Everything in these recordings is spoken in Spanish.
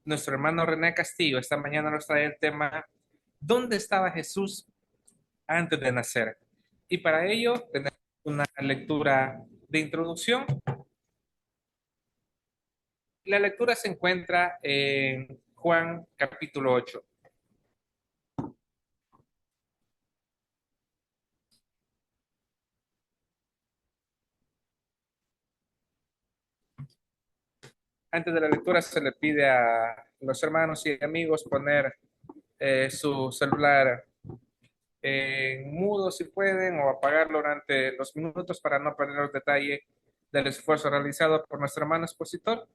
Nuestro hermano René Castillo esta mañana nos trae el tema ¿Dónde estaba Jesús antes de nacer? Y para ello tenemos una lectura de introducción. La lectura se encuentra en Juan capítulo 8. Antes de la lectura se le pide a los hermanos y amigos poner su celular en mudo si pueden o apagarlo durante los minutos para no perder los detalles del esfuerzo realizado por nuestro hermano expositor.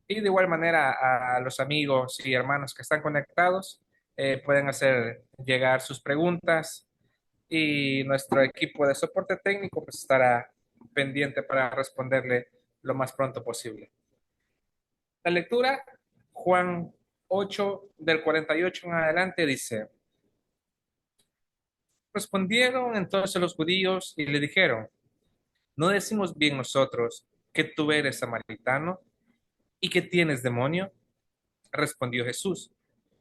Y de igual manera a los amigos y hermanos que están conectados pueden hacer llegar sus preguntas y nuestro equipo de soporte técnico pues estará pendiente para responderle lo más pronto posible. La lectura, Juan 8 del 48 en adelante dice, respondieron entonces los judíos y le dijeron, ¿no decimos bien nosotros que tú eres samaritano y que tienes demonio? Respondió Jesús,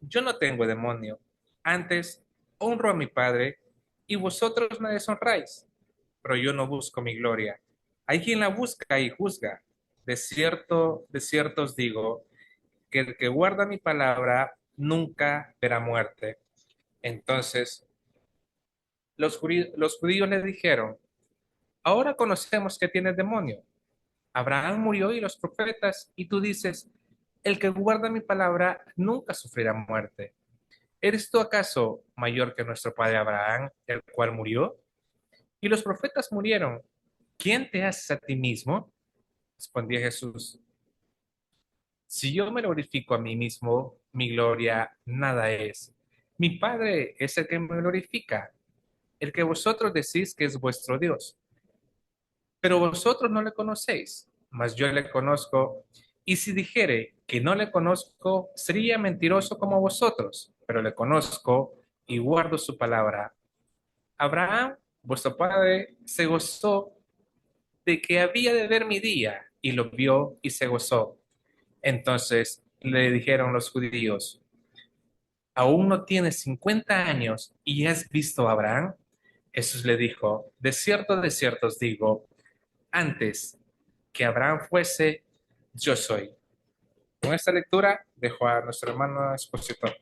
yo no tengo demonio, antes honro a mi Padre y vosotros me deshonráis, pero yo no busco mi gloria. Hay quien la busca y juzga. De cierto os digo, que el que guarda mi palabra nunca verá muerte. Entonces los judíos le dijeron, ahora conocemos que tienes demonio. Abraham murió y los profetas, y tú dices, el que guarda mi palabra nunca sufrirá muerte. ¿Eres tú acaso mayor que nuestro padre Abraham, el cual murió? Y los profetas murieron. ¿Quién te haces a ti mismo? Respondió Jesús. Si yo me glorifico a mí mismo, mi gloria nada es. Mi Padre es el que me glorifica, el que vosotros decís que es vuestro Dios. Pero vosotros no le conocéis, mas yo le conozco. Y si dijere que no le conozco, sería mentiroso como vosotros, pero le conozco y guardo su palabra. Abraham, vuestro padre, se gozó de que había de ver mi día, y lo vio y se gozó. Entonces le dijeron los judíos, ¿aún no tienes 50 años y has visto a Abraham? Jesús le dijo, de cierto os digo, antes que Abraham fuese, yo soy. Con esta lectura dejo a nuestro hermano expositor.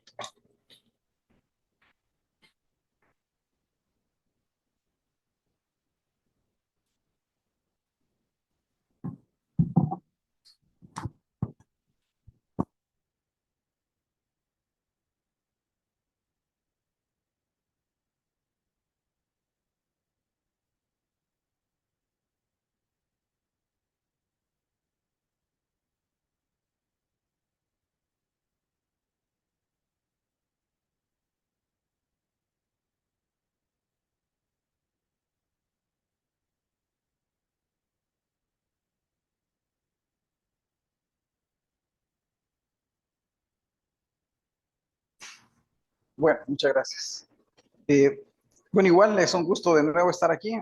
Bueno, muchas gracias. Eh, bueno, igual es un gusto de nuevo estar aquí,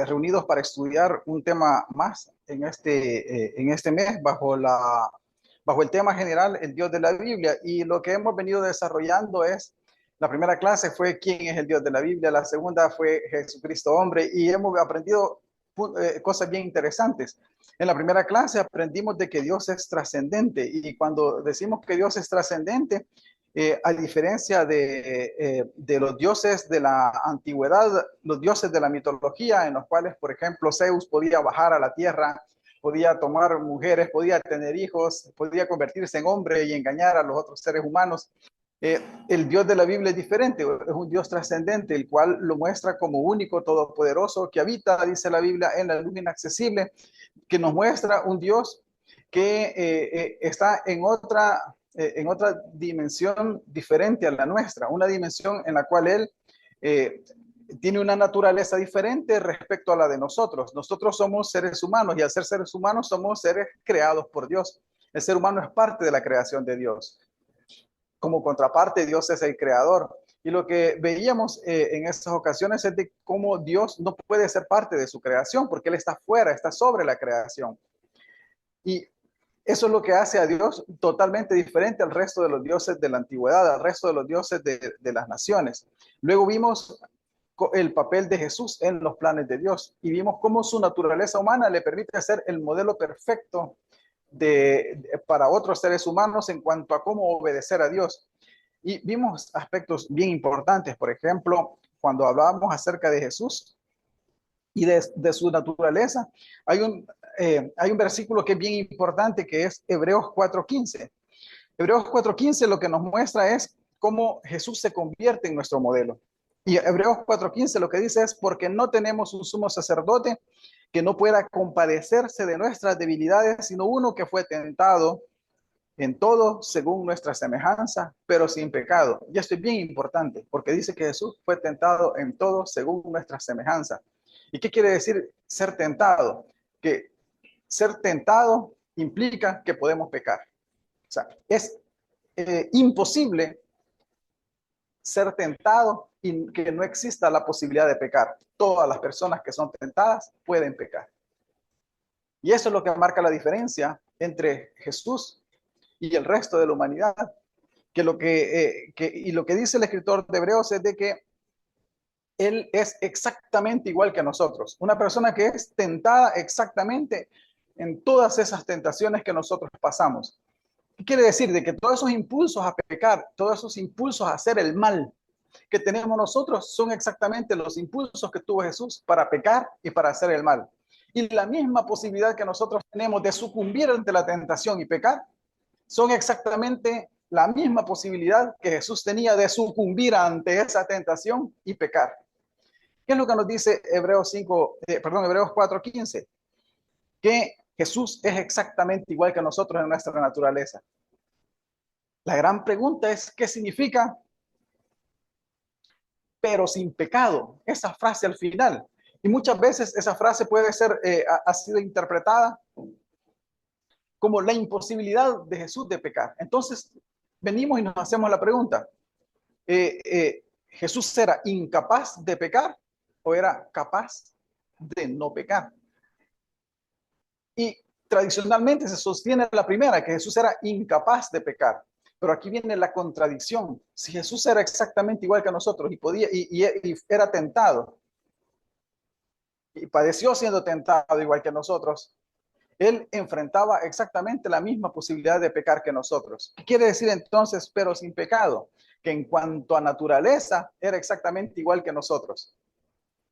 reunidos para estudiar un tema más en este mes bajo el tema general, el Dios de la Biblia. Y lo que hemos venido desarrollando es, la primera clase fue quién es el Dios de la Biblia, la segunda fue Jesucristo hombre, y hemos aprendido cosas bien interesantes. En la primera clase aprendimos de que Dios es trascendente, y cuando decimos que Dios es trascendente, a diferencia de los dioses de la antigüedad, los dioses de la mitología, en los cuales, por ejemplo, Zeus podía bajar a la tierra, podía tomar mujeres, podía tener hijos, podía convertirse en hombre y engañar a los otros seres humanos. El Dios de la Biblia es diferente, es un Dios trascendente, el cual lo muestra como único, todopoderoso, que habita, dice la Biblia, en la luz inaccesible, que nos muestra un Dios que está en otra dimensión diferente a la nuestra, una dimensión en la cual Él eh, tiene una naturaleza diferente respecto a la de nosotros. Nosotros somos seres humanos y al ser seres humanos somos seres creados por Dios. El ser humano es parte de la creación de Dios. Como contraparte, Dios es el creador. Y lo que veíamos en esas ocasiones es de cómo Dios no puede ser parte de su creación porque Él está fuera, está sobre la creación. Y Eso es lo que hace a Dios totalmente diferente al resto de los dioses de la antigüedad, al resto de los dioses de las naciones. Luego vimos el papel de Jesús en los planes de Dios y vimos cómo su naturaleza humana le permite ser el modelo perfecto para otros seres humanos en cuanto a cómo obedecer a Dios. Y vimos aspectos bien importantes, por ejemplo, cuando hablábamos acerca de Jesús y de su naturaleza, hay un versículo que es bien importante, que es Hebreos 4:15. Hebreos 4:15 lo que nos muestra es cómo Jesús se convierte en nuestro modelo. Y Hebreos 4:15 lo que dice es: porque no tenemos un sumo sacerdote que no pueda compadecerse de nuestras debilidades, sino uno que fue tentado en todo según nuestra semejanza, pero sin pecado. Y esto es bien importante, porque dice que Jesús fue tentado en todo según nuestra semejanza. ¿Y qué quiere decir ser tentado? Que ser tentado implica que podemos pecar. O sea, es imposible ser tentado y que no exista la posibilidad de pecar. Todas las personas que son tentadas pueden pecar. Y eso es lo que marca la diferencia entre Jesús y el resto de la humanidad. Y lo que dice el escritor de Hebreos es de que él es exactamente igual que nosotros. Una persona que es tentada exactamente en todas esas tentaciones que nosotros pasamos. ¿Qué quiere decir? De que todos esos impulsos a pecar, todos esos impulsos a hacer el mal que tenemos nosotros son exactamente los impulsos que tuvo Jesús para pecar y para hacer el mal. Y la misma posibilidad que nosotros tenemos de sucumbir ante la tentación y pecar, son exactamente la misma posibilidad que Jesús tenía de sucumbir ante esa tentación y pecar. ¿Qué es lo que nos dice Hebreos 4:15? Que Jesús es exactamente igual que nosotros en nuestra naturaleza. La gran pregunta es, ¿qué significa pero sin pecado? Esa frase al final. Y muchas veces esa frase puede ser, ha sido interpretada como la imposibilidad de Jesús de pecar. Entonces, venimos y nos hacemos la pregunta, ¿Jesús era incapaz de pecar o era capaz de no pecar? Y tradicionalmente se sostiene la primera, que Jesús era incapaz de pecar. Pero aquí viene la contradicción. Si Jesús era exactamente igual que nosotros y podía y era tentado y padeció siendo tentado igual que nosotros, él enfrentaba exactamente la misma posibilidad de pecar que nosotros. ¿Qué quiere decir entonces, pero sin pecado? Que en cuanto a naturaleza era exactamente igual que nosotros.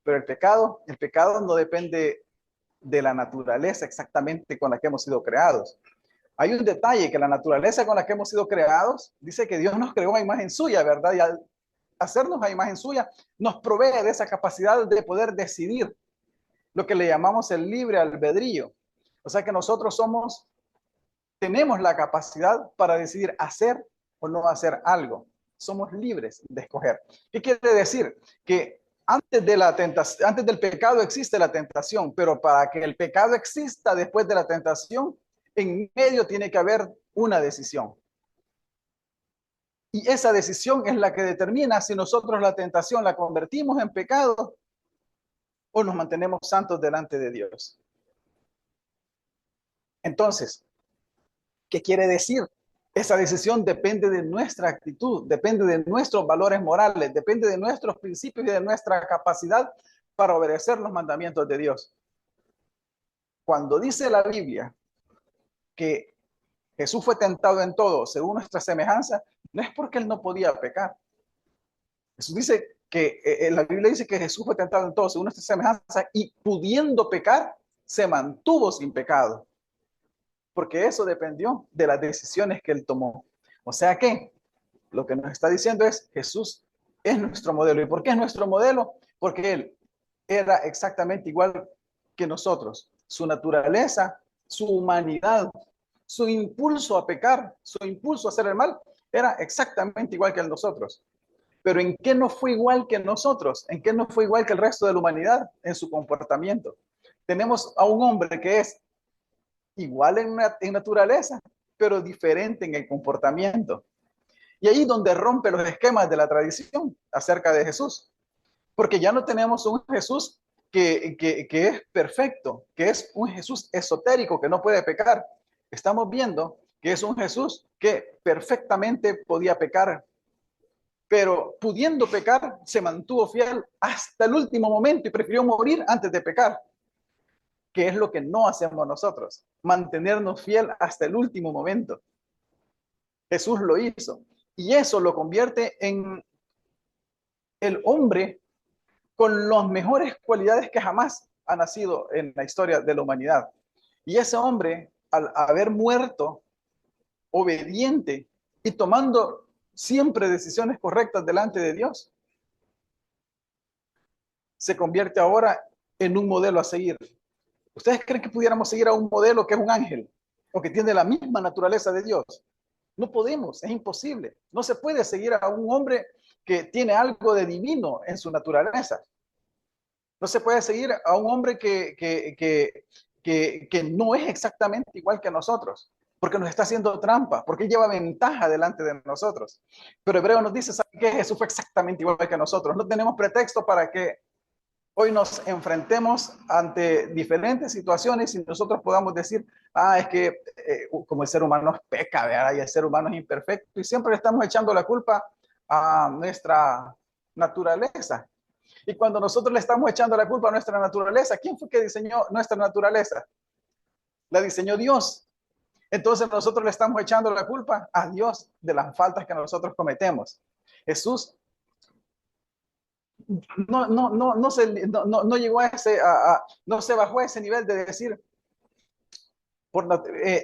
Pero el pecado no depende de la naturaleza exactamente con la que hemos sido creados. Hay un detalle, que la naturaleza con la que hemos sido creados dice que Dios nos creó a imagen suya, ¿verdad? Y al hacernos a imagen suya, nos provee de esa capacidad de poder decidir, lo que le llamamos el libre albedrío. O sea que nosotros tenemos la capacidad para decidir hacer o no hacer algo. Somos libres de escoger. ¿Qué quiere decir? Que antes del pecado existe la tentación, pero para que el pecado exista después de la tentación, en medio tiene que haber una decisión. Y esa decisión es la que determina si nosotros la tentación la convertimos en pecado o nos mantenemos santos delante de Dios. Entonces, ¿qué quiere decir? Esa decisión depende de nuestra actitud, depende de nuestros valores morales, depende de nuestros principios y de nuestra capacidad para obedecer los mandamientos de Dios. Cuando dice la Biblia que Jesús fue tentado en todo según nuestra semejanza, no es porque él no podía pecar. Jesús dice que la Biblia dice que Jesús fue tentado en todo según nuestra semejanza y pudiendo pecar, se mantuvo sin pecado, porque eso dependió de las decisiones que él tomó. O sea que lo que nos está diciendo es: Jesús es nuestro modelo. ¿Y por qué es nuestro modelo? Porque él era exactamente igual que nosotros. Su naturaleza, su humanidad, su impulso a pecar, su impulso a hacer el mal, era exactamente igual que el nosotros. Pero ¿en qué no fue igual que nosotros? ¿En qué no fue igual que el resto de la humanidad? En su comportamiento. Tenemos a un hombre que es igual en naturaleza, pero diferente en el comportamiento. Y ahí donde rompe los esquemas de la tradición acerca de Jesús. Porque ya no tenemos un Jesús que es perfecto, que es un Jesús esotérico, que no puede pecar. estamos viendo que es un Jesús que perfectamente podía pecar, pero pudiendo pecar, se mantuvo fiel hasta el último momento y prefirió morir antes de pecar, que es lo que no hacemos nosotros, mantenernos fiel hasta el último momento. Jesús lo hizo y eso lo convierte en el hombre con las mejores cualidades que jamás ha nacido en la historia de la humanidad. Y ese hombre, al haber muerto, obediente y tomando siempre decisiones correctas delante de Dios, se convierte ahora en un modelo a seguir. ¿Ustedes creen que pudiéramos seguir a un modelo que es un ángel o que tiene la misma naturaleza de Dios? No podemos, es imposible. No se puede seguir a un hombre que tiene algo de divino en su naturaleza. No se puede seguir a un hombre que no es exactamente igual que nosotros, porque nos está haciendo trampa, porque lleva ventaja delante de nosotros. Pero Hebreo nos dice, ¿sabe qué? Jesús fue exactamente igual que nosotros. No tenemos pretexto para que hoy nos enfrentemos ante diferentes situaciones y nosotros podamos decir, es que como el ser humano es peca, ¿verdad? Y el ser humano es imperfecto, y siempre le estamos echando la culpa a nuestra naturaleza. Y cuando nosotros le estamos echando la culpa a nuestra naturaleza, ¿quién fue que diseñó nuestra naturaleza? La diseñó Dios. Entonces nosotros le estamos echando la culpa a Dios de las faltas que nosotros cometemos. Jesús no llegó a ese, no se bajó a ese nivel de decir,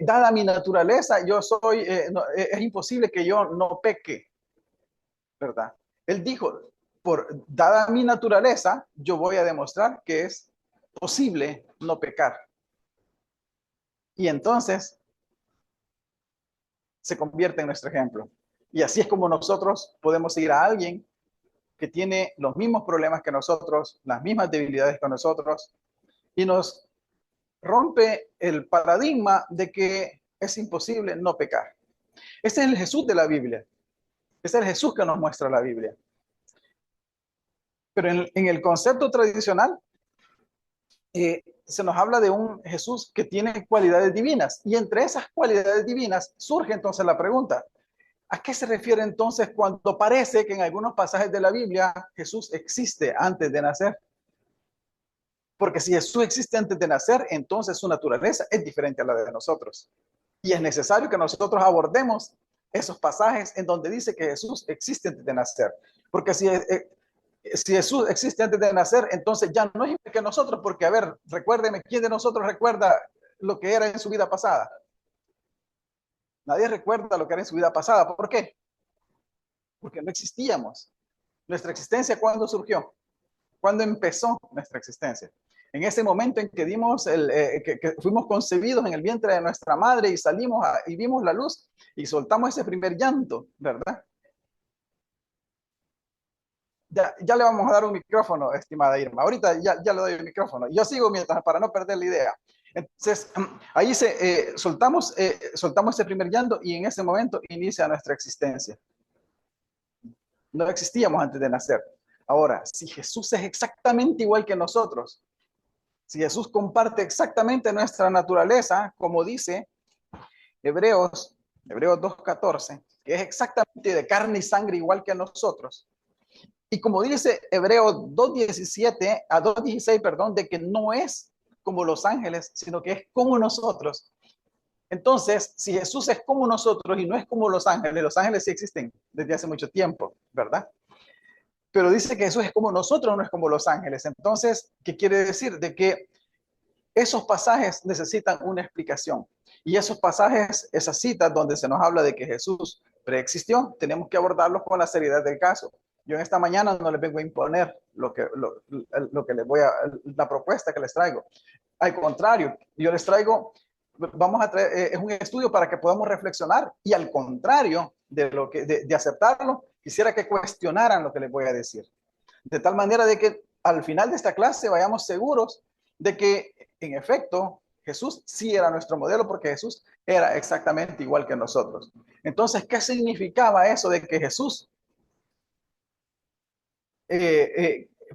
dada mi naturaleza, yo soy, es imposible que yo no peque, ¿verdad? Él dijo, dada mi naturaleza, yo voy a demostrar que es posible no pecar. Y entonces se convierte en nuestro ejemplo. Y así es como nosotros podemos seguir a alguien que tiene los mismos problemas que nosotros, las mismas debilidades que nosotros, y nos rompe el paradigma de que es imposible no pecar. Este es el Jesús de la Biblia. Este es el Jesús que nos muestra la Biblia. Pero en el concepto tradicional, se nos habla de un Jesús que tiene cualidades divinas. Y entre esas cualidades divinas surge entonces la pregunta, ¿a qué se refiere entonces cuando parece que en algunos pasajes de la Biblia Jesús existe antes de nacer? Porque si Jesús existe antes de nacer, entonces su naturaleza es diferente a la de nosotros. Y es necesario que nosotros abordemos esos pasajes en donde dice que Jesús existe antes de nacer. Porque si Jesús existe antes de nacer, entonces ya no es igual que nosotros, porque a ver, recuérdeme, ¿quién de nosotros recuerda lo que era en su vida pasada? Nadie recuerda lo que era en su vida pasada. ¿Por qué? Porque no existíamos. Nuestra existencia, ¿cuándo surgió? ¿Cuándo empezó nuestra existencia? En ese momento en que que fuimos concebidos en el vientre de nuestra madre y salimos y vimos la luz y soltamos ese primer llanto, ¿verdad? Ya le vamos a dar un micrófono, estimada Irma. Ahorita ya le doy el micrófono. Yo sigo mientras para no perder la idea. Entonces, ahí soltamos ese primer llanto y en ese momento inicia nuestra existencia. No existíamos antes de nacer. Ahora, si Jesús es exactamente igual que nosotros, si Jesús comparte exactamente nuestra naturaleza, como dice Hebreos 2:14, que es exactamente de carne y sangre igual que nosotros, y como dice Hebreos 2:16, perdón, de que no es como los ángeles, sino que es como nosotros. Entonces, si Jesús es como nosotros y no es como los ángeles sí existen desde hace mucho tiempo, ¿verdad? Pero dice que Jesús es como nosotros, no es como los ángeles. Entonces, ¿qué quiere decir? De que esos pasajes necesitan una explicación. Y esos pasajes, esas citas donde se nos habla de que Jesús preexistió, tenemos que abordarlos con la seriedad del caso. Yo en esta mañana no les vengo a imponer lo que les voy a, la propuesta que les traigo. Al contrario, yo les traigo, vamos a traer, es un estudio para que podamos reflexionar y al contrario de aceptarlo, quisiera que cuestionaran lo que les voy a decir. De tal manera de que al final de esta clase vayamos seguros de que en efecto Jesús sí era nuestro modelo porque Jesús era exactamente igual que nosotros. Entonces, ¿qué significaba eso de que Jesús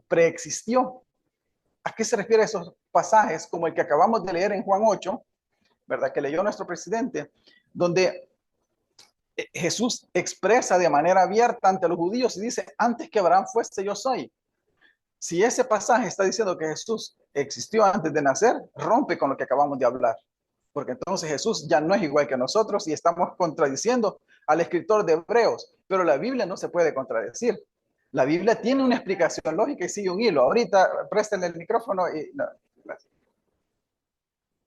preexistió? ¿A qué se refiere esos pasajes como el que acabamos de leer en Juan 8, ¿verdad? Que leyó nuestro presidente, donde Jesús expresa de manera abierta ante los judíos y dice, antes que Abraham fuese, yo soy. Si ese pasaje está diciendo que Jesús existió antes de nacer, rompe con lo que acabamos de hablar. Porque entonces Jesús ya no es igual que nosotros y estamos contradiciendo al escritor de Hebreos. Pero la Biblia no se puede contradecir. La Biblia tiene una explicación lógica y sigue un hilo. Ahorita préstenle el micrófono y... No.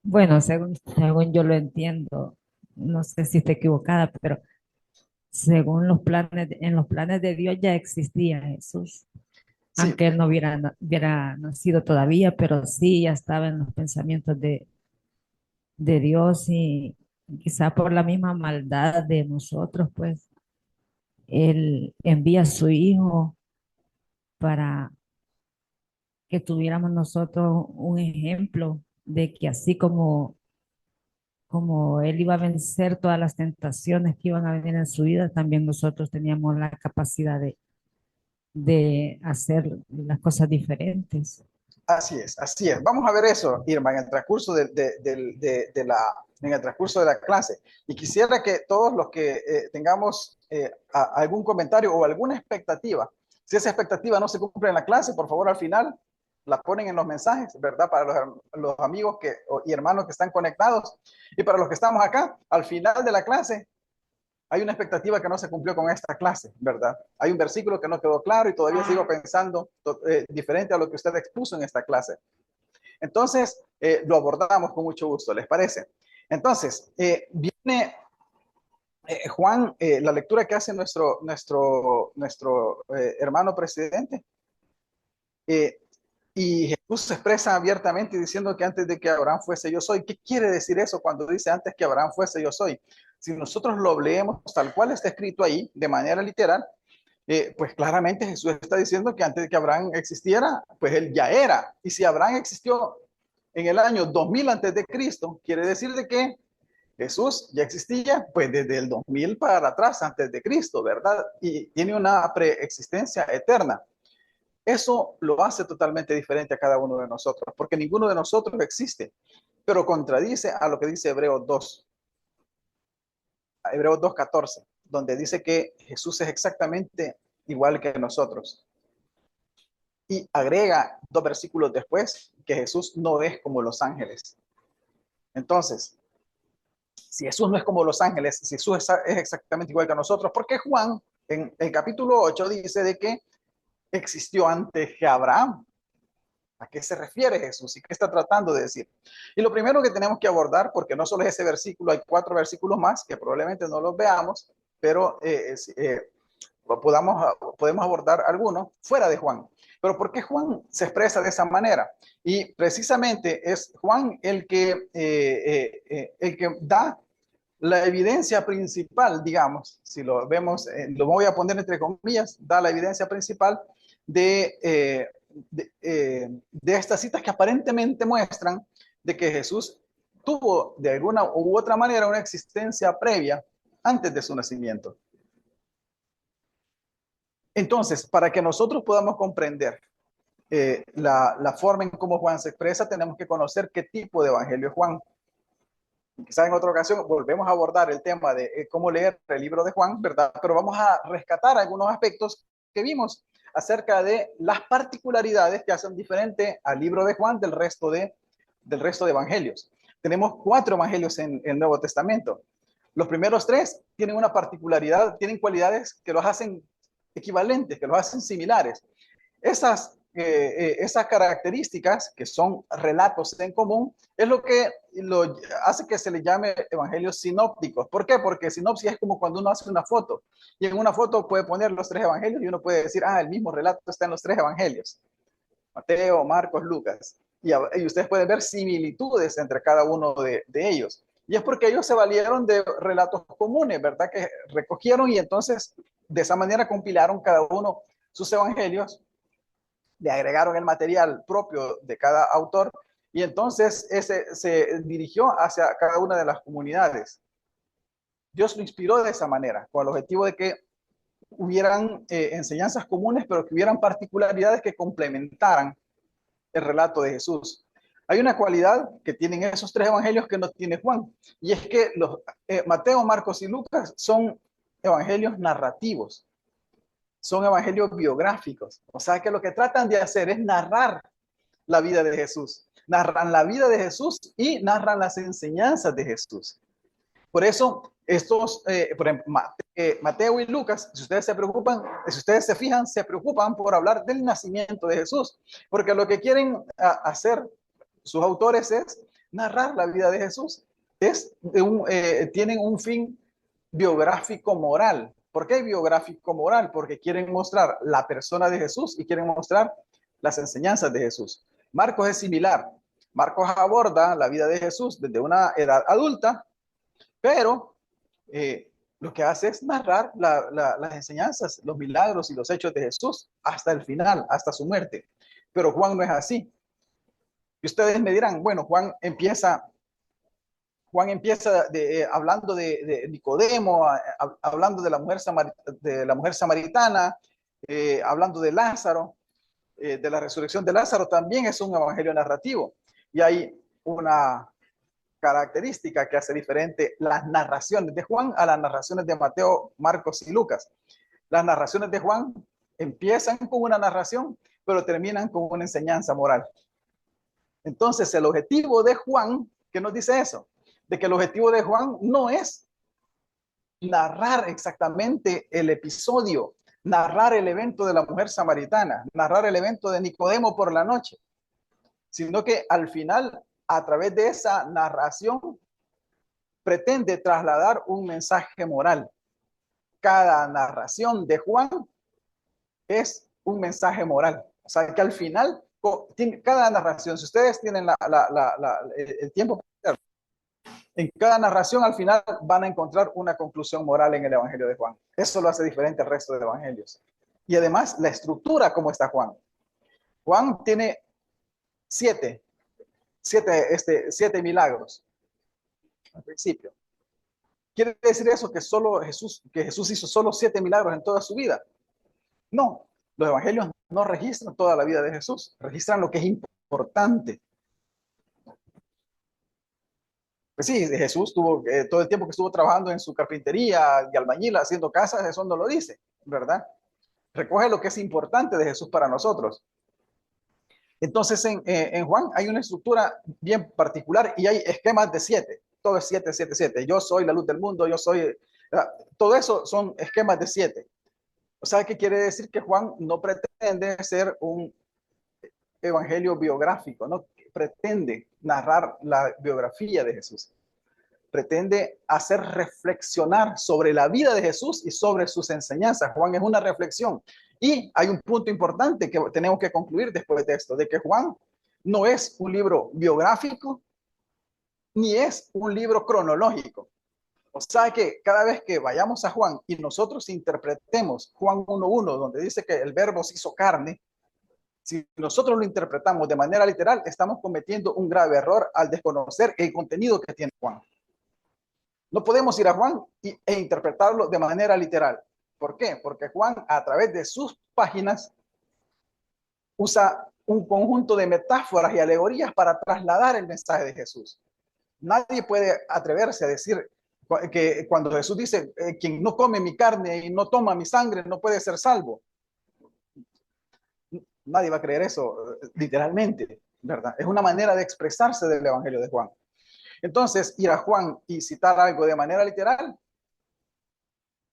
Bueno, según yo lo entiendo, no sé si estoy equivocada, pero según los planes, en los planes de Dios ya existía Jesús, Sí, aunque él no hubiera nacido todavía, pero sí ya estaba en los pensamientos de Dios y quizá por la misma maldad de nosotros, pues él envía a su hijo para que tuviéramos nosotros un ejemplo de que así como él iba a vencer todas las tentaciones que iban a venir en su vida, también nosotros teníamos la capacidad de hacer las cosas diferentes. así es, así es. Vamos a ver eso, Irma, en el transcurso en el transcurso de la clase. Y quisiera que todos los que tengamos algún comentario o alguna expectativa, si esa expectativa no se cumple en la clase, por favor, al final la ponen en los mensajes, ¿verdad? Para los amigos y hermanos que están conectados. Y para los que estamos acá, al final de la clase, hay una expectativa que no se cumplió con esta clase, ¿verdad? Hay un versículo que no quedó claro y todavía sigo pensando diferente a lo que usted expuso en esta clase. Entonces, lo abordamos con mucho gusto, ¿les parece? Entonces, viene Juan, la lectura que hace nuestro hermano presidente, eh, y Jesús se expresa abiertamente diciendo que antes de que Abraham fuese yo soy. ¿Qué quiere decir eso cuando dice antes que Abraham fuese yo soy? Si nosotros lo leemos tal cual está escrito ahí, de manera literal, pues claramente Jesús está diciendo que antes de que Abraham existiera, pues él ya era. Y si Abraham existió en el año 2000 antes de Cristo, quiere decir de que Jesús ya existía pues desde el 2000 para atrás antes de Cristo, ¿verdad? Y tiene una preexistencia eterna. Eso lo hace totalmente diferente a cada uno de nosotros, porque ninguno de nosotros existe, pero contradice a lo que dice Hebreos 2:14, donde dice que Jesús es exactamente igual que nosotros. Y agrega 2 versículos después que Jesús no es como los ángeles. Entonces, si Jesús no es como los ángeles, si Jesús es exactamente igual que nosotros, ¿por qué Juan en el capítulo 8 dice de que existió antes que Abraham? ¿A qué se refiere Jesús y qué está tratando de decir? Y lo primero que tenemos que abordar, porque no solo es ese versículo, hay 4 versículos más que probablemente no los veamos, pero podemos abordar algunos fuera de Juan. Pero ¿por qué Juan se expresa de esa manera? Y precisamente es Juan el que da la evidencia principal, digamos, si lo vemos, lo voy a poner entre comillas, da la evidencia principal de, de estas citas que aparentemente muestran de que Jesús tuvo de alguna u otra manera una existencia previa antes de su nacimiento. Entonces, para que nosotros podamos comprender la forma en cómo Juan se expresa, tenemos que conocer qué tipo de evangelio es Juan. Quizás en otra ocasión volvemos a abordar el tema de cómo leer el libro de Juan, ¿verdad? Pero vamos a rescatar algunos aspectos que vimos acerca de las particularidades que hacen diferente al libro de Juan del resto de evangelios. Tenemos 4 evangelios en el Nuevo Testamento. Los primeros 3 tienen una particularidad, tienen cualidades que los hacen equivalentes, que los hacen similares. Esas características, que son relatos en común, es lo que hace que se le llame evangelios sinópticos. ¿Por qué? Porque sinopsis es como cuando uno hace una foto, y en una foto puede poner los 3 evangelios y uno puede decir, el mismo relato está en los 3 evangelios, Mateo, Marcos, Lucas. Y ustedes pueden ver similitudes entre cada uno de ellos. Y es porque ellos se valieron de relatos comunes, ¿verdad? Que recogieron y entonces de esa manera compilaron cada uno sus evangelios, le agregaron el material propio de cada autor y entonces ese se dirigió hacia cada una de las comunidades. Dios lo inspiró de esa manera, con el objetivo de que hubieran enseñanzas comunes, pero que hubieran particularidades que complementaran el relato de Jesús. Hay una cualidad que tienen esos tres evangelios que no tiene Juan, y es que Mateo, Marcos y Lucas son evangelios narrativos, son evangelios biográficos. O sea que lo que tratan de hacer es narrar la vida de Jesús. Narran la vida de Jesús y narran las enseñanzas de Jesús. Por eso, por ejemplo, Mateo y Lucas, si ustedes se preocupan, si ustedes se fijan, se preocupan por hablar del nacimiento de Jesús, porque lo que quieren hacer sus autores es narrar la vida de Jesús. Tienen un fin biográfico moral. ¿Por qué biográfico moral? Porque quieren mostrar la persona de Jesús y quieren mostrar las enseñanzas de Jesús. Marcos es similar. Marcos aborda la vida de Jesús desde una edad adulta, pero lo que hace es narrar las enseñanzas, los milagros y los hechos de Jesús hasta el final, hasta su muerte. Pero Juan no es así. Y ustedes me dirán, bueno, Juan empieza hablando de Nicodemo, hablando de la mujer samaritana, hablando de Lázaro, de la resurrección de Lázaro. También es un evangelio narrativo. Y hay una característica que hace diferente las narraciones de Juan a las narraciones de Mateo, Marcos y Lucas. Las narraciones de Juan empiezan con una narración, pero terminan con una enseñanza moral. Entonces, el objetivo de Juan, ¿qué nos dice eso? De que el objetivo de Juan no es narrar exactamente el episodio, narrar el evento de la mujer samaritana, narrar el evento de Nicodemo por la noche, sino que al final, a través de esa narración, pretende trasladar un mensaje moral. Cada narración de Juan es un mensaje moral. O sea, que al final, cada narración, si ustedes tienen el tiempo, en cada narración al final van a encontrar una conclusión moral en el Evangelio de Juan. Eso lo hace diferente al resto de evangelios. Y además, la estructura como está Juan. Juan tiene siete milagros al principio. ¿Quiere decir eso que Jesús hizo solo 7 milagros en toda su vida? No, los evangelios no registran toda la vida de Jesús, registran lo que es importante. Pues sí, Jesús tuvo todo el tiempo que estuvo trabajando en su carpintería y albañil haciendo casas, eso no lo dice, ¿verdad? Recoge lo que es importante de Jesús para nosotros. Entonces, en Juan hay una estructura bien particular y hay esquemas de 7. Todo es 7, 7, 7. Yo soy la luz del mundo, yo soy... Todo eso son esquemas de 7. O sea, ¿qué quiere decir? Que Juan no pretende ser un evangelio biográfico, no pretende narrar la biografía de Jesús. Pretende hacer reflexionar sobre la vida de Jesús y sobre sus enseñanzas. Juan es una reflexión. Y hay un punto importante que tenemos que concluir después de esto, de que Juan no es un libro biográfico, ni es un libro cronológico. O sea que cada vez que vayamos a Juan y nosotros interpretemos Juan 1:1, donde dice que el verbo se hizo carne, si nosotros lo interpretamos de manera literal, estamos cometiendo un grave error al desconocer el contenido que tiene Juan. No podemos ir a Juan e interpretarlo de manera literal. ¿Por qué? Porque Juan, a través de sus páginas, usa un conjunto de metáforas y alegorías para trasladar el mensaje de Jesús. Nadie puede atreverse a decir que cuando Jesús dice, quien no come mi carne y no toma mi sangre no puede ser salvo. Nadie va a creer eso literalmente, ¿verdad? Es una manera de expresarse del Evangelio de Juan. Entonces, ir a Juan y citar algo de manera literal,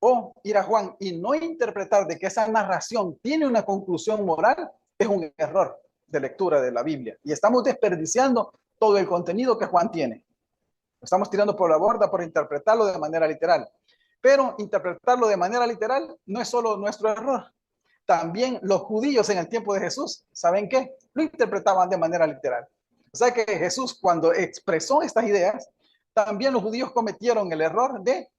o ir a Juan y no interpretar de que esa narración tiene una conclusión moral, es un error de lectura de la Biblia. Y estamos desperdiciando todo el contenido que Juan tiene. Estamos tirando por la borda por interpretarlo de manera literal. Pero interpretarlo de manera literal no es solo nuestro error. También los judíos en el tiempo de Jesús, ¿saben qué? Lo interpretaban de manera literal. O sea que Jesús, cuando expresó estas ideas, también los judíos cometieron el error de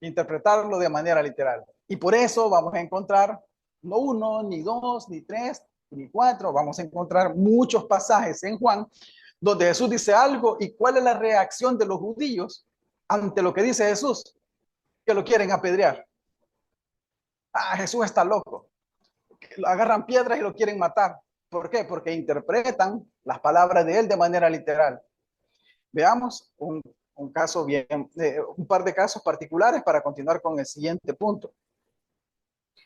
interpretarlo de manera literal. Y por eso vamos a encontrar no 1, ni 2, ni 3, ni 4, vamos a encontrar muchos pasajes en Juan donde Jesús dice algo y cuál es la reacción de los judíos ante lo que dice Jesús, que lo quieren apedrear. Ah, Jesús está loco. Agarran piedras y lo quieren matar. ¿Por qué? Porque interpretan las palabras de él de manera literal. Veamos un caso bien, un par de casos particulares para continuar con el siguiente punto.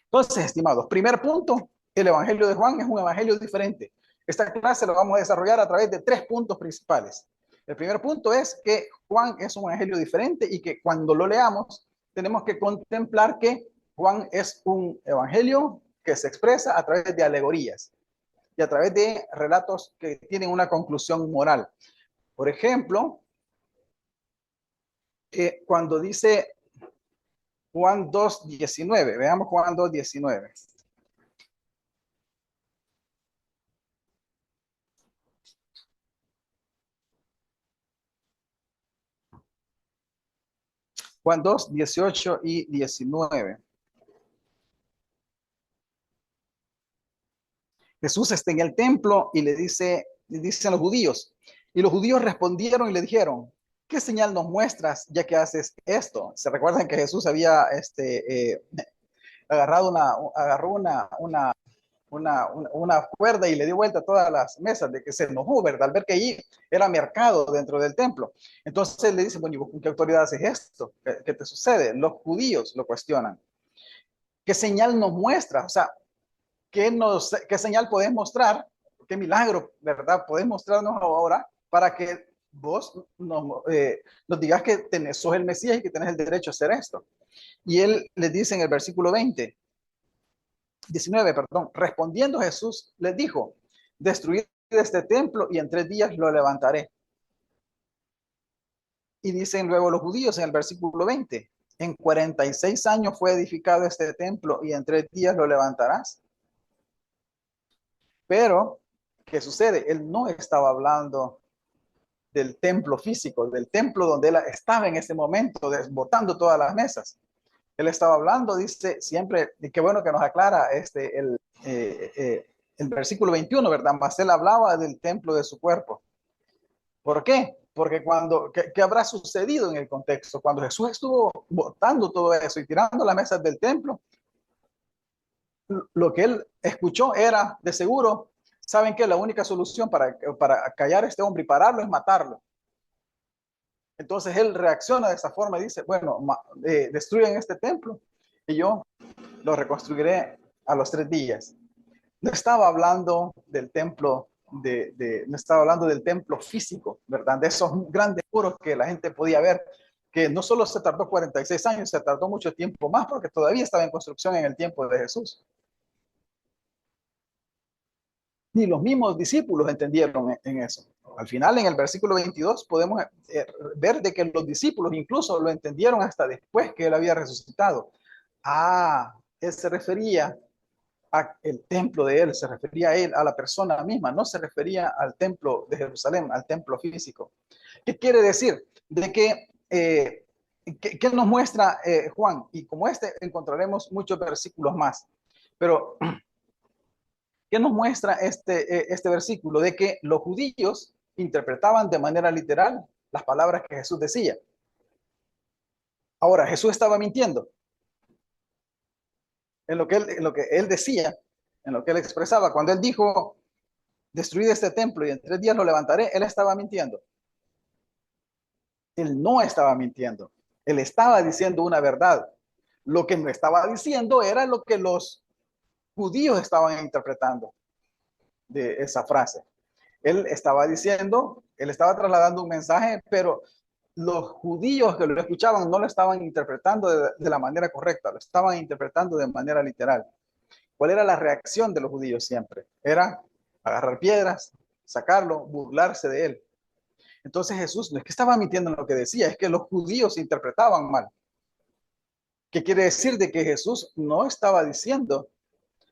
Entonces, estimados, primer punto, el Evangelio de Juan es un evangelio diferente. Esta clase lo vamos a desarrollar a través de 3 puntos principales. El primer punto es que Juan es un evangelio diferente y que cuando lo leamos tenemos que contemplar que Juan es un evangelio que se expresa a través de alegorías y a través de relatos que tienen una conclusión moral. Por ejemplo, cuando dice Juan 2:19, veamos Juan 2:19. Juan 2:18 y 19. Jesús está en el templo y le dicen los judíos. Y los judíos respondieron y le dijeron, ¿qué señal nos muestras ya que haces esto? Se recuerdan que Jesús había agarró una cuerda y le dio vuelta a todas las mesas, de que se enojó, ¿verdad? Al ver que allí era mercado dentro del templo. Entonces le dice, bueno, ¿con qué autoridad haces esto? ¿Qué te sucede? Los judíos lo cuestionan. ¿Qué señal nos muestra? O sea, ¿qué señal podés mostrar? ¿Qué milagro, verdad? Podés mostrarnos ahora para que vos nos digas que sos el Mesías y que tenés el derecho a hacer esto. Y él les dice en el versículo 19, perdón, respondiendo Jesús les dijo, destruid este templo y en 3 días lo levantaré. Y dicen luego los judíos en el versículo 20, en 46 años fue edificado este templo y en 3 días lo levantarás. Pero, ¿qué sucede? Él no estaba hablando del templo físico, del templo donde él estaba en ese momento, desbotando todas las mesas. Él estaba hablando, dice siempre, y qué bueno que nos aclara el versículo 21, ¿verdad? Mas él hablaba del templo de su cuerpo. ¿Por qué? Porque ¿qué habrá sucedido en el contexto? Cuando Jesús estuvo botando todo eso y tirando las mesas del templo, lo que él escuchó era, de seguro, saben que la única solución para callar a este hombre y pararlo es matarlo. Entonces él reacciona de esa forma y dice, bueno, destruyan este templo y yo lo reconstruiré a los 3 días. No estaba hablando del templo, no estaba hablando del templo físico, ¿verdad? De esos grandes muros que la gente podía ver, que no solo se tardó 46 años, se tardó mucho tiempo más porque todavía estaba en construcción en el tiempo de Jesús. Ni los mismos discípulos entendieron en eso. Al final, en el versículo 22, podemos ver de que los discípulos incluso lo entendieron hasta después que él había resucitado. Él se refería al templo de él, se refería a él, a la persona misma, no se refería al templo de Jerusalén, al templo físico. ¿Qué quiere decir? De que, ¿qué nos muestra Juan? Y como encontraremos muchos versículos más. Pero ¿qué nos muestra este versículo? De que los judíos interpretaban de manera literal las palabras que Jesús decía. Ahora, Jesús estaba mintiendo en lo que él decía, en lo que él expresaba. Cuando él dijo, destruid este templo y en 3 días lo levantaré, él estaba mintiendo. Él no estaba mintiendo. Él estaba diciendo una verdad. Lo que no estaba diciendo era lo que los judíos estaban interpretando de esa frase. Él estaba trasladando un mensaje, pero los judíos que lo escuchaban no lo estaban interpretando de la manera correcta, lo estaban interpretando de manera literal. ¿Cuál era la reacción de los judíos siempre? Era agarrar piedras, sacarlo, burlarse de él. Entonces Jesús no es que estaba mintiendo en lo que decía, es que los judíos interpretaban mal. ¿Qué quiere decir? De que Jesús no estaba diciendo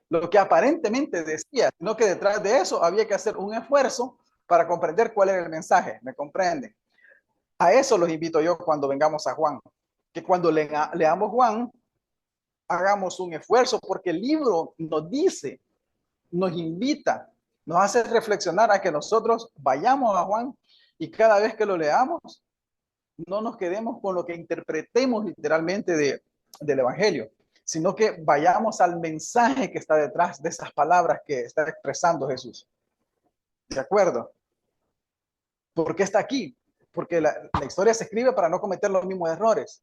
lo que aparentemente decía, sino que detrás de eso había que hacer un esfuerzo para comprender cuál era el mensaje. ¿Me comprenden? A eso los invito yo cuando vengamos a Juan. Que cuando leamos Juan, hagamos un esfuerzo, porque el libro nos dice, nos invita, nos hace reflexionar a que nosotros vayamos a Juan y cada vez que lo leamos, no nos quedemos con lo que interpretemos literalmente del Evangelio, sino que vayamos al mensaje que está detrás de esas palabras que está expresando Jesús. ¿De acuerdo? ¿Por qué está aquí? Porque la historia se escribe para no cometer los mismos errores.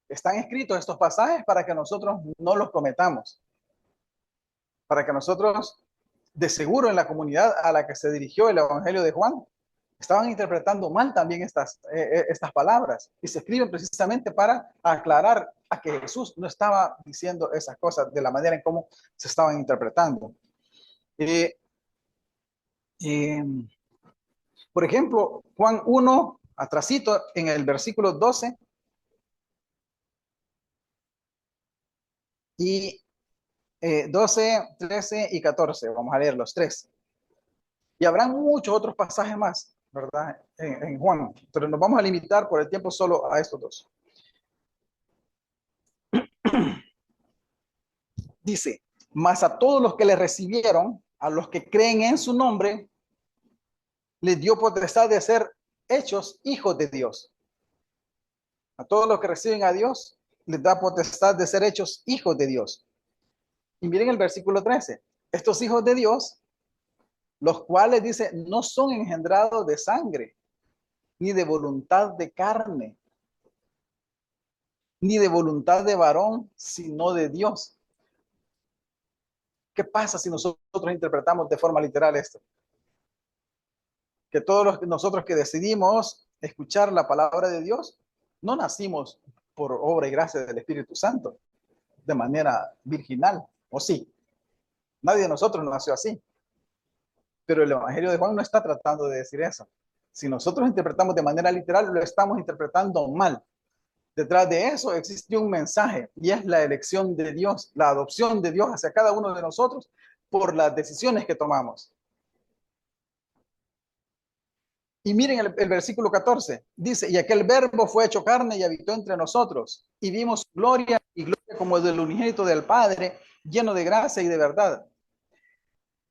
Están escritos estos pasajes para que nosotros no los cometamos. Para que nosotros, de seguro en la comunidad a la que se dirigió el Evangelio de Juan, estaban interpretando mal también estas palabras. Y se escriben precisamente para aclarar a que Jesús no estaba diciendo esas cosas de la manera en cómo se estaban interpretando. Por ejemplo, Juan 1, atrasito, en el versículo 12 y 12, 13 y 14. Vamos a leer los tres. Y habrá muchos otros pasajes más, ¿verdad? En Juan, pero nos vamos a limitar por el tiempo solo a estos dos. Dice, mas a todos los que le recibieron, a los que creen en su nombre, les dio potestad de ser hechos hijos de Dios. A todos los que reciben a Dios, les da potestad de ser hechos hijos de Dios. Y miren el versículo 13. Estos hijos de Dios, los cuales dice, no son engendrados de sangre, ni de voluntad de carne, ni de voluntad de varón, sino de Dios. ¿Qué pasa si nosotros interpretamos de forma literal esto? Que todos nosotros que decidimos escuchar la palabra de Dios, no nacimos por obra y gracia del Espíritu Santo, de manera virginal, ¿o sí? Nadie de nosotros nació así. Pero el Evangelio de Juan no está tratando de decir eso. Si nosotros interpretamos de manera literal, lo estamos interpretando mal. Detrás de eso existe un mensaje y es la elección de Dios, la adopción de Dios hacia cada uno de nosotros por las decisiones que tomamos. Y miren el versículo 14, dice, y aquel verbo fue hecho carne y habitó entre nosotros, y vimos gloria y gloria como del unigénito del Padre, lleno de gracia y de verdad.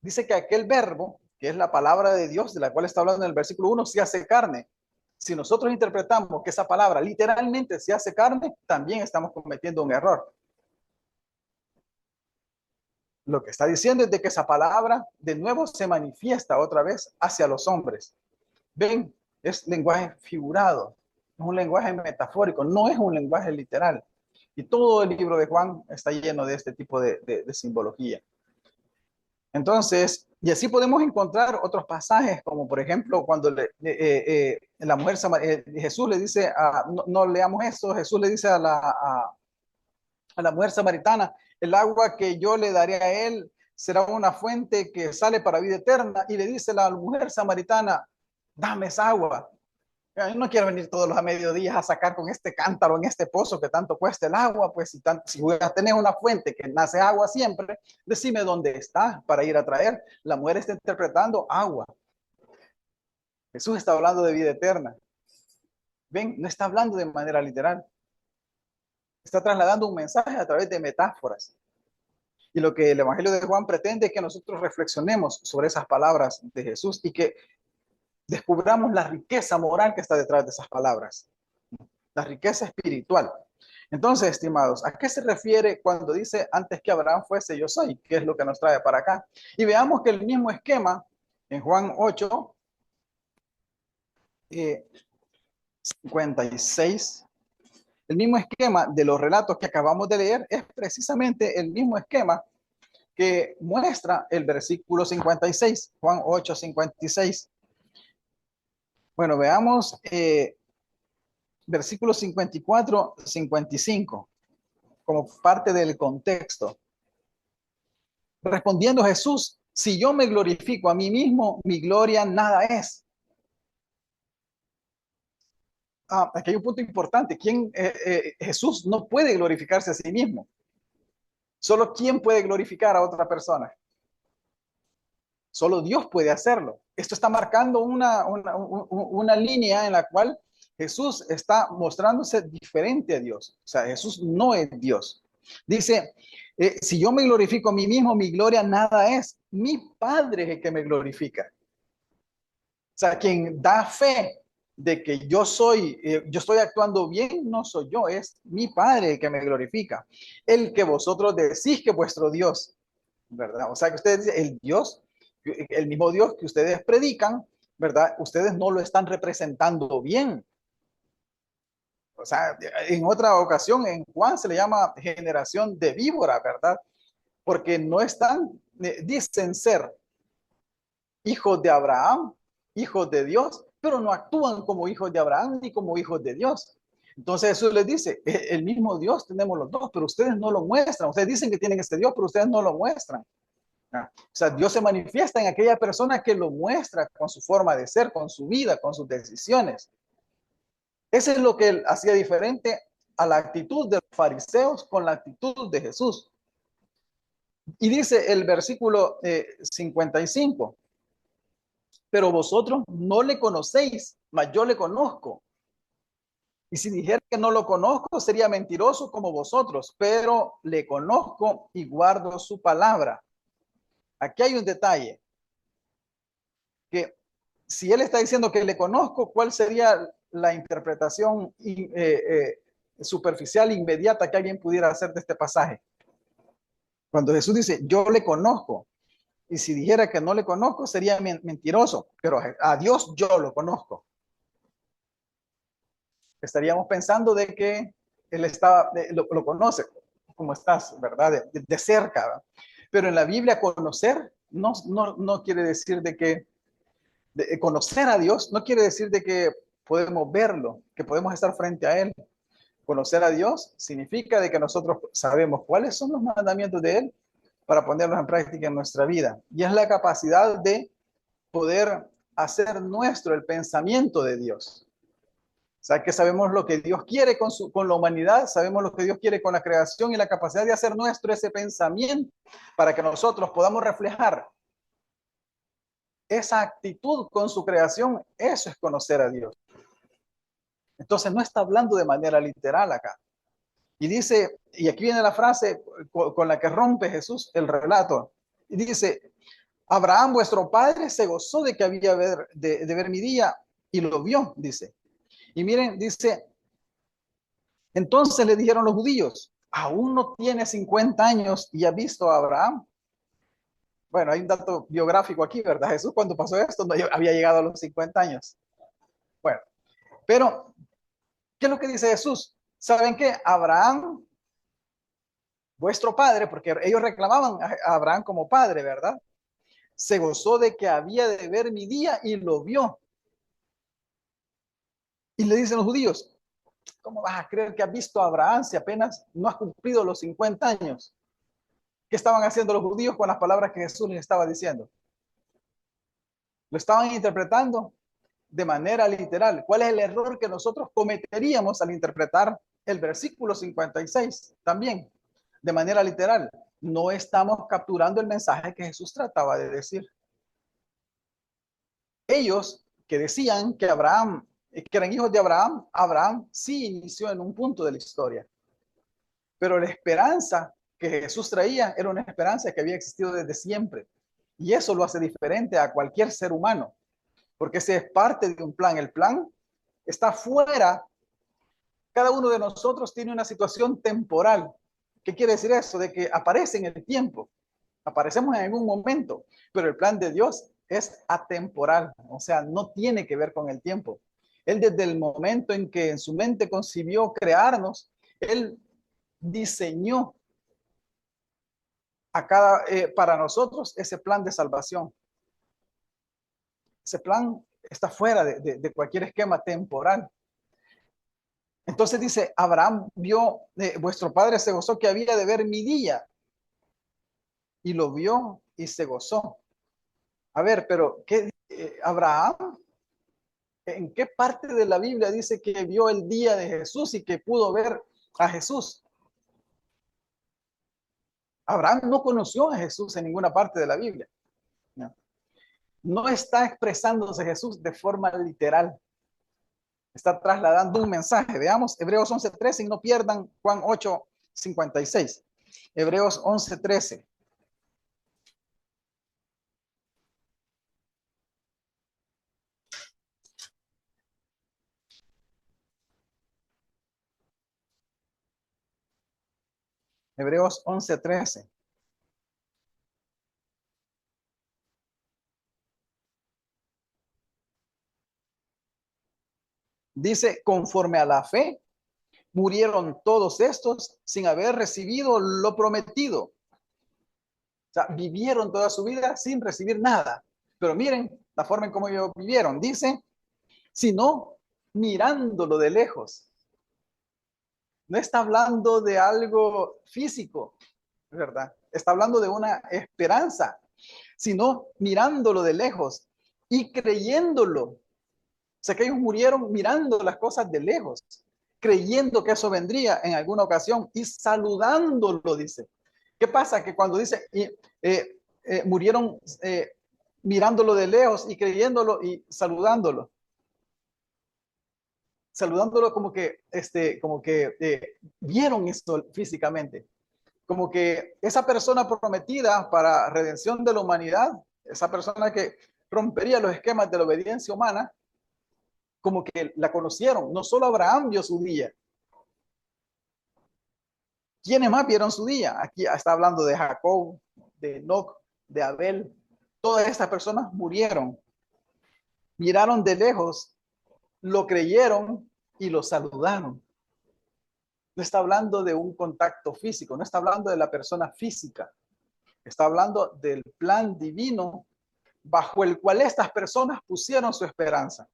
Dice que aquel verbo, que es la palabra de Dios, de la cual está hablando en el versículo 1, se hace carne. Si nosotros interpretamos que esa palabra literalmente se hace carne, también estamos cometiendo un error. Lo que está diciendo es de que esa palabra de nuevo se manifiesta otra vez hacia los hombres. Ven, es lenguaje figurado, es un lenguaje metafórico, no es un lenguaje literal. Y todo el libro de Juan está lleno de este tipo de simbología. Entonces, y así podemos encontrar otros pasajes, como por ejemplo, cuando la mujer Jesús le dice, no leamos esto, Jesús le dice a la mujer samaritana, el agua que yo le daré a él será una fuente que sale para vida eterna, y le dice la mujer samaritana, dame esa agua. Yo no quiero venir todos los a mediodías a sacar con este cántaro en este pozo que tanto cuesta el agua, pues si voy a tener una fuente que nace agua siempre, decime dónde está para ir a traer. La mujer está interpretando agua. Jesús está hablando de vida eterna. Ven, no está hablando de manera literal. Está trasladando un mensaje a través de metáforas. Y lo que el Evangelio de Juan pretende es que nosotros reflexionemos sobre esas palabras de Jesús y que descubramos la riqueza moral que está detrás de esas palabras, la riqueza espiritual. Entonces, estimados, ¿a qué se refiere cuando dice antes que Abraham fuese yo soy? ¿Qué es lo que nos trae para acá? Y veamos que el mismo esquema en Juan 8, 56, el mismo esquema de los relatos que acabamos de leer es precisamente el mismo esquema que muestra el versículo 56, Juan 8, 56. Bueno, veamos versículos 54, 55, como parte del contexto. Respondiendo Jesús, si yo me glorifico a mí mismo, mi gloria nada es. Aquí hay un punto importante. Jesús no puede glorificarse a sí mismo. Solo ¿quién puede glorificar a otra persona? Solo Dios puede hacerlo. Esto está marcando una línea en la cual Jesús está mostrándose diferente a Dios. O sea, Jesús no es Dios. Dice, si yo me glorifico a mí mismo, mi gloria nada es. Mi Padre es el que me glorifica. O sea, quien da fe de que yo estoy actuando bien, no soy yo, es mi Padre el que me glorifica, el que vosotros decís que es vuestro Dios, ¿verdad? O sea que ustedes dicen, el Dios, el mismo Dios que ustedes predican, ¿verdad? Ustedes no lo están representando bien. O sea, en otra ocasión en Juan se le llama generación de víbora, ¿verdad? Porque no están, dicen ser hijos de Abraham, hijos de Dios, pero no actúan como hijos de Abraham ni como hijos de Dios. Entonces Jesús les dice, el mismo Dios tenemos los dos, pero ustedes no lo muestran. Ustedes dicen que tienen este Dios, pero ustedes no lo muestran. O sea, Dios se manifiesta en aquella persona que lo muestra con su forma de ser, con su vida, con sus decisiones. Eso es lo que él hacía diferente a la actitud de los fariseos con la actitud de Jesús. Y dice el versículo 55, pero vosotros no le conocéis, mas yo le conozco. Y si dijera que no lo conozco, sería mentiroso como vosotros, pero le conozco y guardo su palabra. Aquí hay un detalle, que si él está diciendo que le conozco, ¿cuál sería la interpretación superficial, inmediata que alguien pudiera hacer de este pasaje? Cuando Jesús dice, yo le conozco, y si dijera que no le conozco, sería mentiroso, pero a Dios yo lo conozco. Estaríamos pensando de que él lo conoce, como estás, ¿verdad? De cerca, ¿verdad? Pero en la Biblia conocer no quiere decir de que conocer a Dios no quiere decir de que podemos verlo, que podemos estar frente a Él. Conocer a Dios significa de que nosotros sabemos cuáles son los mandamientos de Él para ponerlos en práctica en nuestra vida. Y es la capacidad de poder hacer nuestro el pensamiento de Dios. O sea, que sabemos lo que Dios quiere con la humanidad, sabemos lo que Dios quiere con la creación y la capacidad de hacer nuestro ese pensamiento para que nosotros podamos reflejar esa actitud con su creación. Eso es conocer a Dios. Entonces no está hablando de manera literal acá. Y dice, y aquí viene la frase con la que rompe Jesús el relato. Y dice, Abraham, vuestro padre, se gozó de que había de ver mi día y lo vio, dice. Y miren, dice, entonces le dijeron los judíos, aún no tiene 50 años y ha visto a Abraham. Bueno, hay un dato biográfico aquí, ¿verdad? Jesús cuando pasó esto no había llegado a los 50 años. Bueno, pero, ¿qué es lo que dice Jesús? ¿Saben qué? Abraham, vuestro padre, porque ellos reclamaban a Abraham como padre, ¿verdad? Se gozó de que había de ver mi día y lo vio. Y le dicen los judíos, ¿cómo vas a creer que has visto a Abraham si apenas no has cumplido los 50 años? ¿Qué estaban haciendo los judíos con las palabras que Jesús les estaba diciendo? Lo estaban interpretando de manera literal. ¿Cuál es el error que nosotros cometeríamos al interpretar el versículo 56? También, de manera literal. No estamos capturando el mensaje que Jesús trataba de decir. Ellos que decían que Abraham, que eran hijos de Abraham, Abraham sí inició en un punto de la historia. Pero la esperanza que Jesús traía era una esperanza que había existido desde siempre. Y eso lo hace diferente a cualquier ser humano, porque ese es parte de un plan. El plan está fuera. Cada uno de nosotros tiene una situación temporal. ¿Qué quiere decir eso? De que aparece en el tiempo. Aparecemos en algún momento, pero el plan de Dios es atemporal, o sea, no tiene que ver con el tiempo. Él desde el momento en que en su mente concibió crearnos, Él diseñó para nosotros ese plan de salvación. Ese plan está fuera de cualquier esquema temporal. Entonces dice, Abraham vio, vuestro padre se gozó que había de ver mi día, y lo vio y se gozó. A ver, pero ¿qué Abraham? ¿En qué parte de la Biblia dice que vio el día de Jesús y que pudo ver a Jesús? Abraham no conoció a Jesús en ninguna parte de la Biblia. No está expresándose Jesús de forma literal. Está trasladando un mensaje. Veamos Hebreos 11:13 y no pierdan Juan 8:56. Hebreos 11:13. Hebreos 11:13. Dice, conforme a la fe, murieron todos estos sin haber recibido lo prometido. O sea, vivieron toda su vida sin recibir nada. Pero miren la forma en cómo ellos vivieron. Dice, sino mirándolo de lejos. No está hablando de algo físico, ¿verdad? Está hablando de una esperanza, sino mirándolo de lejos y creyéndolo. O sea, que ellos murieron mirando las cosas de lejos, creyendo que eso vendría en alguna ocasión y saludándolo, dice. ¿Qué pasa? Que cuando dice, murieron mirándolo de lejos y creyéndolo y saludándolo. Saludándolo como que vieron esto físicamente. Como que esa persona prometida para redención de la humanidad, esa persona que rompería los esquemas de la obediencia humana, como que la conocieron. No solo Abraham vio su día. ¿Quiénes más vieron su día? Aquí está hablando de Jacob, de Enoc, de Abel. Todas estas personas murieron. Miraron de lejos, lo creyeron y lo saludaron. No está hablando de un contacto físico, no está hablando de la persona física. Está hablando del plan divino bajo el cual estas personas pusieron su esperanza.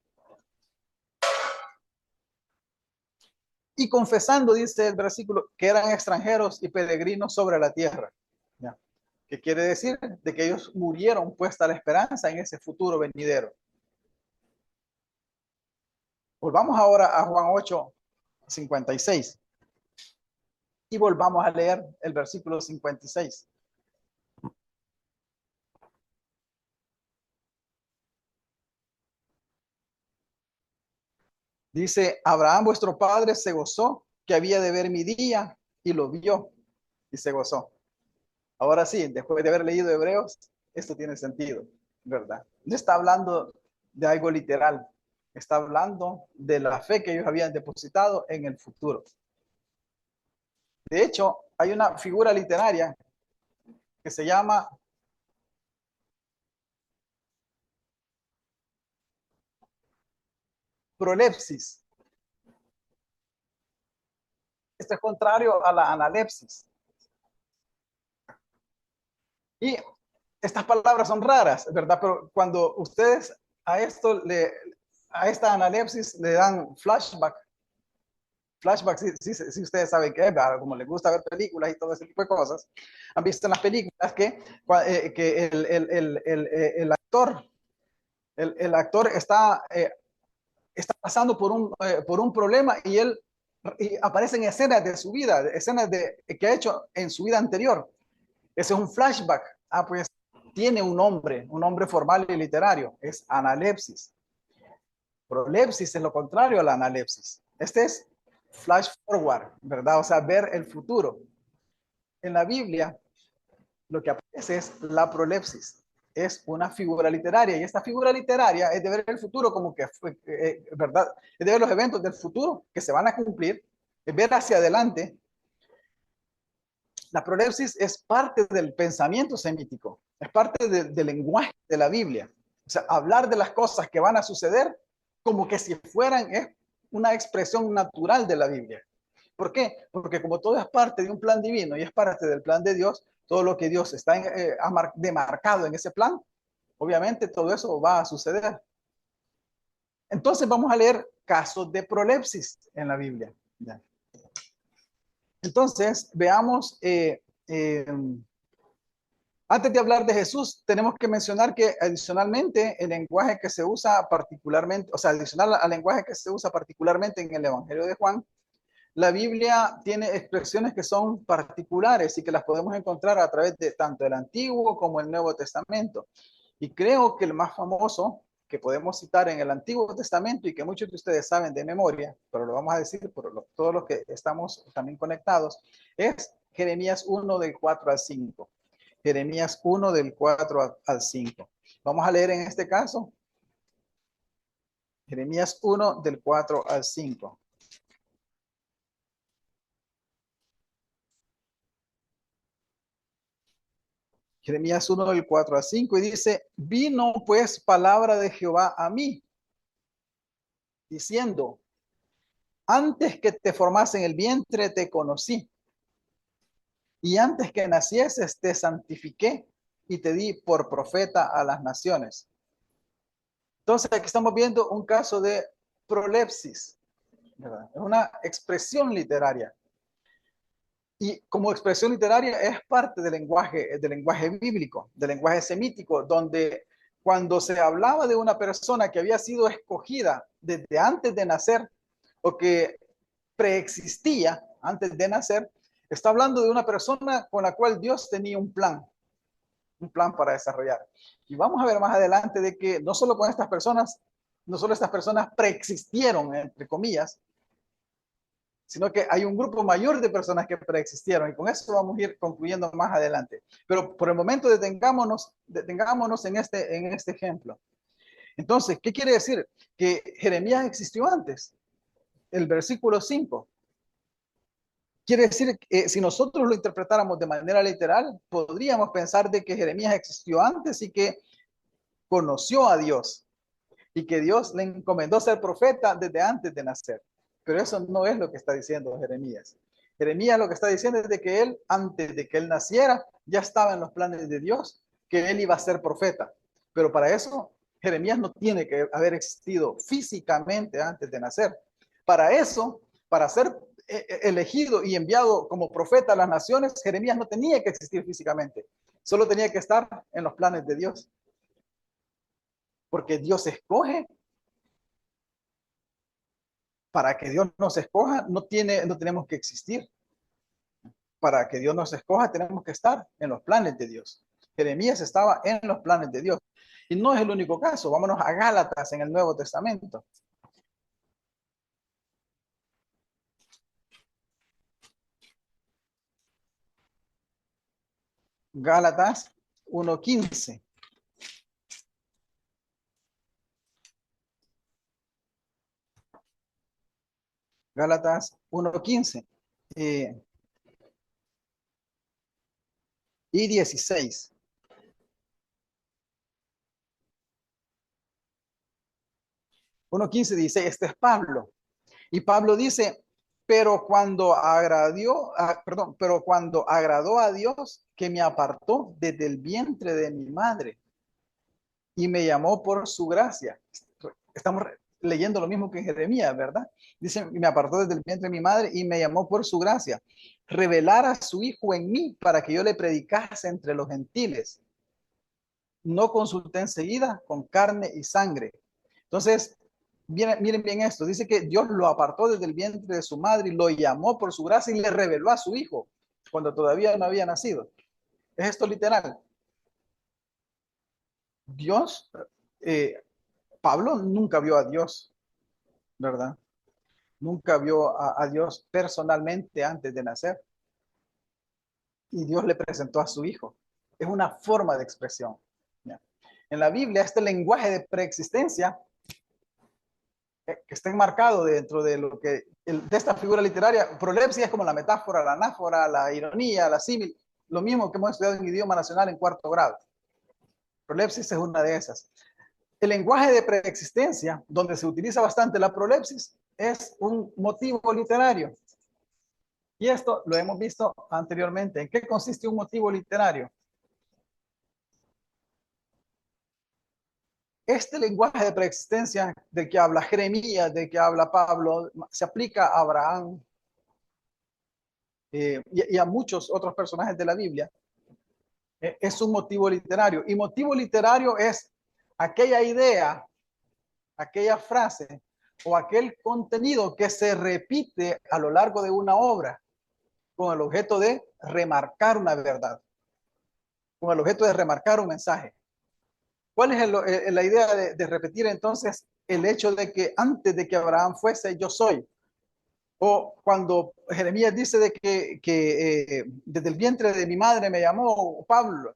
Y confesando, dice el versículo, que eran extranjeros y peregrinos sobre la tierra. ¿Ya? ¿Qué quiere decir? De que ellos murieron puesta la esperanza en ese futuro venidero. Volvamos ahora a Juan 8:56. Y volvamos a leer el versículo 56. Dice, Abraham vuestro padre se gozó que había de ver mi día y lo vio y se gozó. Ahora sí, después de haber leído Hebreos, esto tiene sentido, ¿verdad? No está hablando de algo literal, está hablando de la fe que ellos habían depositado en el futuro. De hecho, hay una figura literaria que se llama prolepsis. Esto es contrario a la analepsis. Y estas palabras son raras, ¿verdad? Pero cuando ustedes a esta analepsis le dan flashback, si ustedes saben qué es, ¿verdad? Como les gusta ver películas y todo ese tipo de cosas, han visto en las películas que el actor está pasando por un problema y aparecen escenas de su vida, escenas que ha hecho en su vida anterior. Ese es un flashback. Pues tiene un nombre formal y literario, es analepsis. Prolepsis es lo contrario a la analepsis. Este es flash forward, ¿verdad? O sea, ver el futuro. En la Biblia, lo que aparece es la prolepsis. Es una figura literaria y esta figura literaria es de ver el futuro como que fue, ¿verdad? Es de ver los eventos del futuro que se van a cumplir, es ver hacia adelante. La prolepsis es parte del pensamiento semítico, es parte del lenguaje de la Biblia. O sea, hablar de las cosas que van a suceder como que si fueran es una expresión natural de la Biblia. ¿Por qué? Porque como todo es parte de un plan divino y es parte del plan de Dios, todo lo que Dios está demarcado en ese plan, obviamente todo eso va a suceder. Entonces vamos a leer casos de prolepsis en la Biblia. ¿Ya? Entonces, veamos, antes de hablar de Jesús, tenemos que mencionar que adicionalmente el lenguaje que se usa particularmente, o sea, adicional al lenguaje que se usa particularmente en el Evangelio de Juan, la Biblia tiene expresiones que son particulares y que las podemos encontrar a través de tanto el Antiguo como el Nuevo Testamento. Y creo que el más famoso que podemos citar en el Antiguo Testamento y que muchos de ustedes saben de memoria, pero lo vamos a decir por todos los que estamos también conectados, es Jeremías 1 del 4 al 5. Jeremías 1 del 4 al 5. Vamos a leer en este caso Jeremías 1 del 4 al 5. Jeremías 1 del 4 al 5 y dice, vino pues palabra de Jehová a mí, diciendo, antes que te formase en el vientre te conocí, y antes que nacieses te santifiqué y te di por profeta a las naciones. Entonces aquí estamos viendo un caso de prolepsis, ¿verdad? Es una expresión literaria. Y como expresión literaria es parte del lenguaje bíblico, del lenguaje semítico, donde cuando se hablaba de una persona que había sido escogida desde antes de nacer o que preexistía antes de nacer, está hablando de una persona con la cual Dios tenía un plan para desarrollar. Y vamos a ver más adelante de que no solo con estas personas, no solo estas personas preexistieron, entre comillas, sino que hay un grupo mayor de personas que preexistieron y con eso vamos a ir concluyendo más adelante. Pero por el momento detengámonos en este ejemplo. Entonces, ¿qué quiere decir? Que Jeremías existió antes. El versículo 5. Quiere decir que si nosotros lo interpretáramos de manera literal, podríamos pensar de que Jeremías existió antes y que conoció a Dios y que Dios le encomendó ser profeta desde antes de nacer. Pero eso no es lo que está diciendo Jeremías. Jeremías lo que está diciendo es de que él, antes de que él naciera, ya estaba en los planes de Dios, que él iba a ser profeta. Pero para eso, Jeremías no tiene que haber existido físicamente antes de nacer. Para eso, para ser elegido y enviado como profeta a las naciones, Jeremías no tenía que existir físicamente. Solo tenía que estar en los planes de Dios. Porque Dios escoge. Para que Dios nos escoja, no tenemos que existir. Para que Dios nos escoja, tenemos que estar en los planes de Dios. Jeremías estaba en los planes de Dios. Y no es el único caso. Vámonos a Gálatas en el Nuevo Testamento. Gálatas 1:15. Gálatas 1:15 y 16. 1:15 dice, este es Pablo. Y Pablo dice, pero cuando agradó a Dios que me apartó desde el vientre de mi madre y me llamó por su gracia. Estamos leyendo lo mismo que en Jeremías, ¿verdad? Dice, me apartó desde el vientre de mi madre y me llamó por su gracia. Revelar a su hijo en mí para que yo le predicase entre los gentiles. No consulté enseguida con carne y sangre. Entonces, miren bien esto. Dice que Dios lo apartó desde el vientre de su madre y lo llamó por su gracia y le reveló a su hijo cuando todavía no había nacido. ¿Es esto literal? Dios, Pablo nunca vio a Dios, ¿verdad? Nunca vio a Dios personalmente antes de nacer. Y Dios le presentó a su hijo. Es una forma de expresión. ¿Ya? En la Biblia, este lenguaje de preexistencia que está enmarcado dentro de lo que de esta figura literaria. Prolepsia es como la metáfora, la anáfora, la ironía, la símil, lo mismo que hemos estudiado en idioma nacional en 4º grado. Prolepsis es una de esas. El lenguaje de preexistencia, donde se utiliza bastante la prolepsis, es un motivo literario. Y esto lo hemos visto anteriormente. ¿En qué consiste un motivo literario? Este lenguaje de preexistencia de que habla Jeremías, de que habla Pablo, se aplica a Abraham y a muchos otros personajes de la Biblia. Es un motivo literario. Y motivo literario es aquella idea, aquella frase o aquel contenido que se repite a lo largo de una obra con el objeto de remarcar una verdad, con el objeto de remarcar un mensaje. ¿Cuál es la idea de repetir entonces el hecho de que antes de que Abraham fuese, yo soy? O cuando Jeremías dice de que desde el vientre de mi madre me llamó Pablo.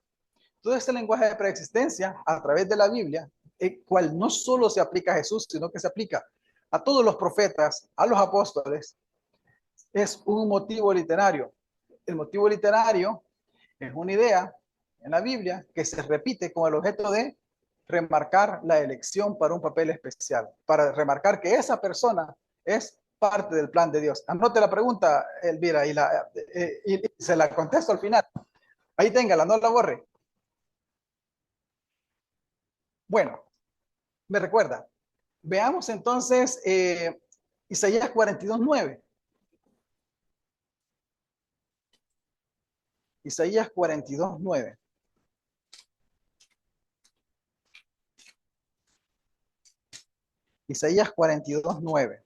Todo este lenguaje de preexistencia a través de la Biblia, el cual no solo se aplica a Jesús, sino que se aplica a todos los profetas, a los apóstoles, es un motivo literario. El motivo literario es una idea en la Biblia que se repite con el objeto de remarcar la elección para un papel especial, para remarcar que esa persona es parte del plan de Dios. Anote la pregunta, Elvira, y se la contesto al final. Ahí téngala, no la borre. Bueno, me recuerda. Veamos entonces Isaías 42:9. Isaías 42:9. Isaías 42:9.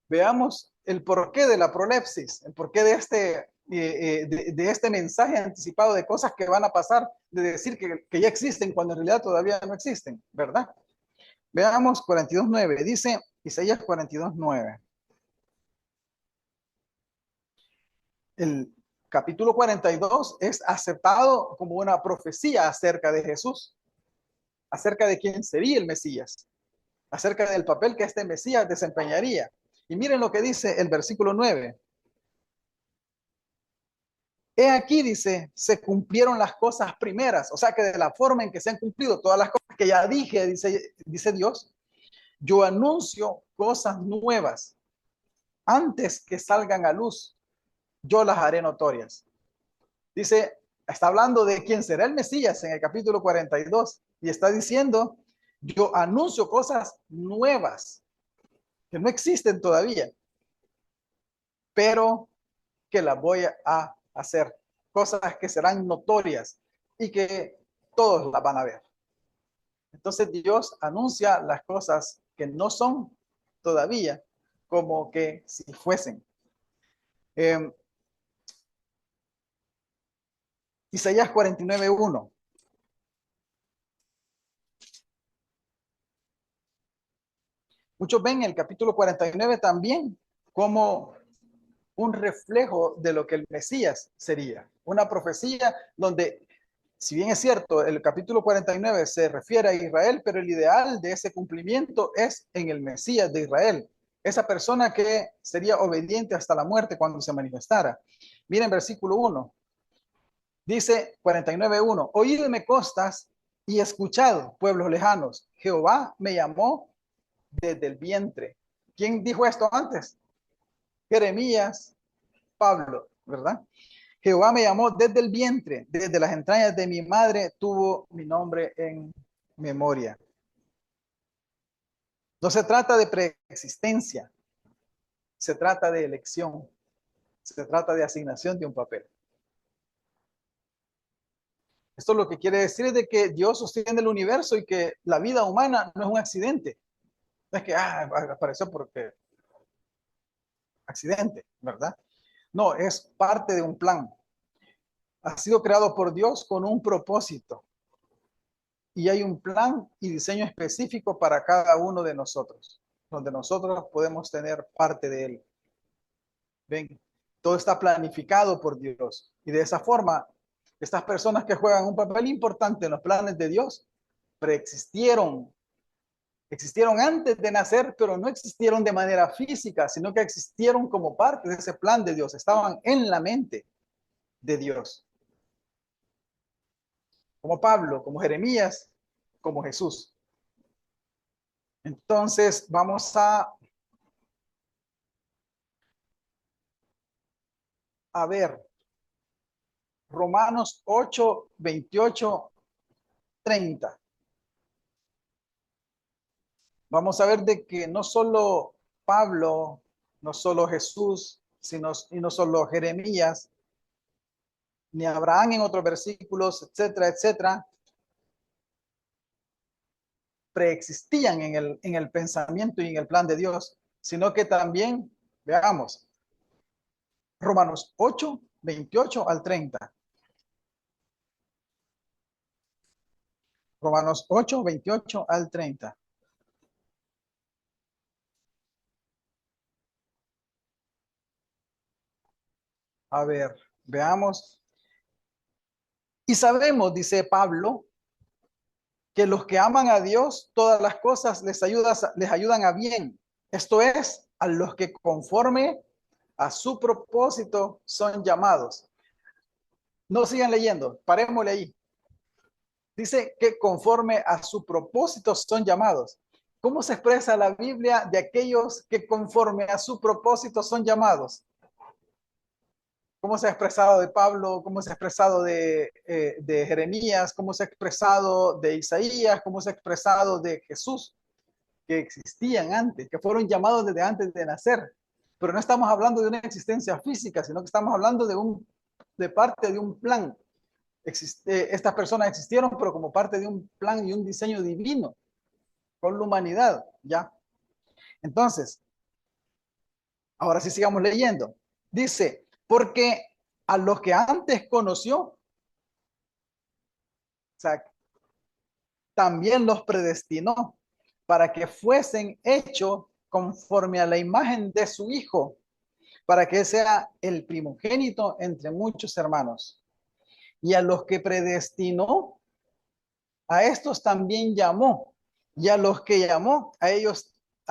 Veamos el porqué de la prolepsis, el porqué de este mensaje anticipado de cosas que van a pasar, de decir que ya existen cuando en realidad todavía no existen, ¿verdad? Veamos 42:9. Dice Isaías 42:9. El capítulo 42 es aceptado como una profecía acerca de Jesús, acerca de quién sería el Mesías, acerca del papel que este Mesías desempeñaría. Y miren lo que dice el versículo 9. He aquí, dice, se cumplieron las cosas primeras, o sea que de la forma en que se han cumplido todas las cosas que ya dije, dice Dios, yo anuncio cosas nuevas. Antes que salgan a luz, yo las haré notorias. Dice, está hablando de quién será el Mesías en el capítulo 42 y está diciendo, yo anuncio cosas nuevas que no existen todavía, pero que las voy a hacer, cosas que serán notorias y que todos las van a ver. Entonces Dios anuncia las cosas que no son todavía como que si fuesen. Isaías 49:1. Muchos ven el capítulo 49 también como un reflejo de lo que el Mesías sería. Una profecía donde, si bien es cierto, el capítulo 49 se refiere a Israel, pero el ideal de ese cumplimiento es en el Mesías de Israel. Esa persona que sería obediente hasta la muerte cuando se manifestara. Miren versículo 1. Dice 49:1. Oídme costas y escuchad, pueblos lejanos. Jehová me llamó desde el vientre. ¿Quién dijo esto antes? Jeremías, Pablo, ¿verdad? Jehová me llamó desde el vientre, desde las entrañas de mi madre tuvo mi nombre en memoria. No se trata de preexistencia, se trata de elección, se trata de asignación de un papel. Esto lo que quiere decir es de que Dios sostiene el universo y que la vida humana no es un accidente. No es que apareció porque accidente, ¿verdad? No, es parte de un plan. Ha sido creado por Dios con un propósito. Y hay un plan y diseño específico para cada uno de nosotros, donde nosotros podemos tener parte de él. Ven, todo está planificado por Dios. Y de esa forma, estas personas que juegan un papel importante en los planes de Dios, preexistieron, existieron antes de nacer, pero no existieron de manera física, sino que existieron como parte de ese plan de Dios, estaban en la mente de Dios. Como Pablo, como Jeremías, como Jesús. Entonces, vamos a ver Romanos 8, 28, 30. Vamos a ver de que no solo Pablo, no solo Jesús, y no solo Jeremías, ni Abraham en otros versículos, etcétera, etcétera, preexistían en el pensamiento y en el plan de Dios, sino que también, veamos, Romanos 8, 28 al 30. Romanos 8, 28 al 30. A ver, veamos. Y sabemos, dice Pablo, que los que aman a Dios, todas las cosas les ayudan a bien. Esto es, a los que conforme a su propósito son llamados. No sigan leyendo, parémosle ahí. Dice que conforme a su propósito son llamados. ¿Cómo se expresa la Biblia de aquellos que conforme a su propósito son llamados? ¿Cómo se ha expresado de Pablo? ¿Cómo se ha expresado de Jeremías? ¿Cómo se ha expresado de Isaías? ¿Cómo se ha expresado de Jesús? Que existían antes, que fueron llamados desde antes de nacer. Pero no estamos hablando de una existencia física, sino que estamos hablando de parte de un plan. Estas personas existieron, pero como parte de un plan y un diseño divino con la humanidad, ¿ya? Entonces, ahora sí sigamos leyendo. Dice, porque a los que antes conoció, o sea, también los predestinó para que fuesen hechos conforme a la imagen de su Hijo, para que sea el primogénito entre muchos hermanos. Y a los que predestinó, a estos también llamó. Y a los que llamó, a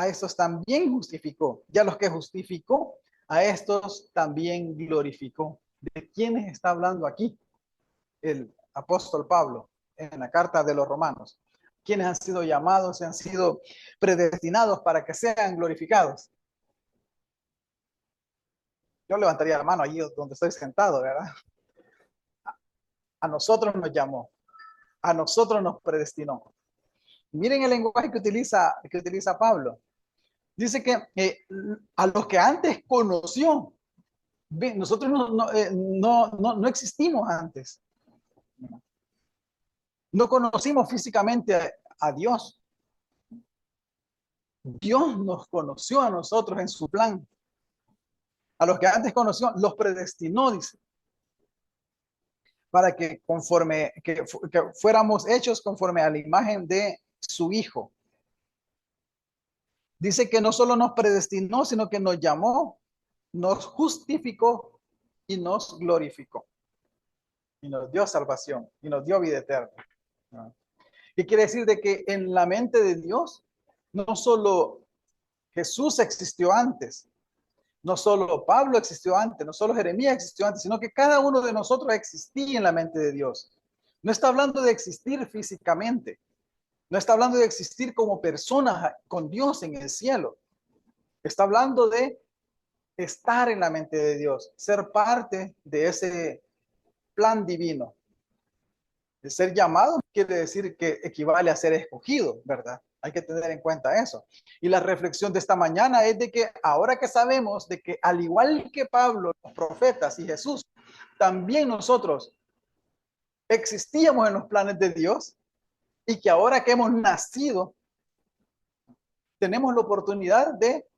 estos también justificó. Y a los que justificó, a estos también glorificó. ¿De quiénes está hablando aquí el apóstol Pablo en la carta de los Romanos? ¿Quiénes han sido llamados y han sido predestinados para que sean glorificados? Yo levantaría la mano allí donde estoy sentado, ¿verdad? A nosotros nos llamó, a nosotros nos predestinó. Miren el lenguaje que utiliza Pablo. Dice que a los que antes conoció, nosotros no existimos antes. No conocimos físicamente a Dios. Dios nos conoció a nosotros en su plan. A los que antes conoció, los predestinó, dice, para que que fuéramos hechos conforme a la imagen de su Hijo. Dice que no solo nos predestinó, sino que nos llamó, nos justificó y nos glorificó. Y nos dio salvación y nos dio vida eterna. ¿Qué quiere decir? De que en la mente de Dios, no solo Jesús existió antes, no solo Pablo existió antes, no solo Jeremías existió antes, sino que cada uno de nosotros existía en la mente de Dios. No está hablando de existir físicamente, no está hablando de existir como personas con Dios en el cielo. Está hablando de estar en la mente de Dios, ser parte de ese plan divino. El ser llamado quiere decir que equivale a ser escogido, ¿verdad? Hay que tener en cuenta eso. Y la reflexión de esta mañana es de que ahora que sabemos de que al igual que Pablo, los profetas y Jesús, también nosotros existíamos en los planes de Dios y que ahora que hemos nacido, tenemos la oportunidad de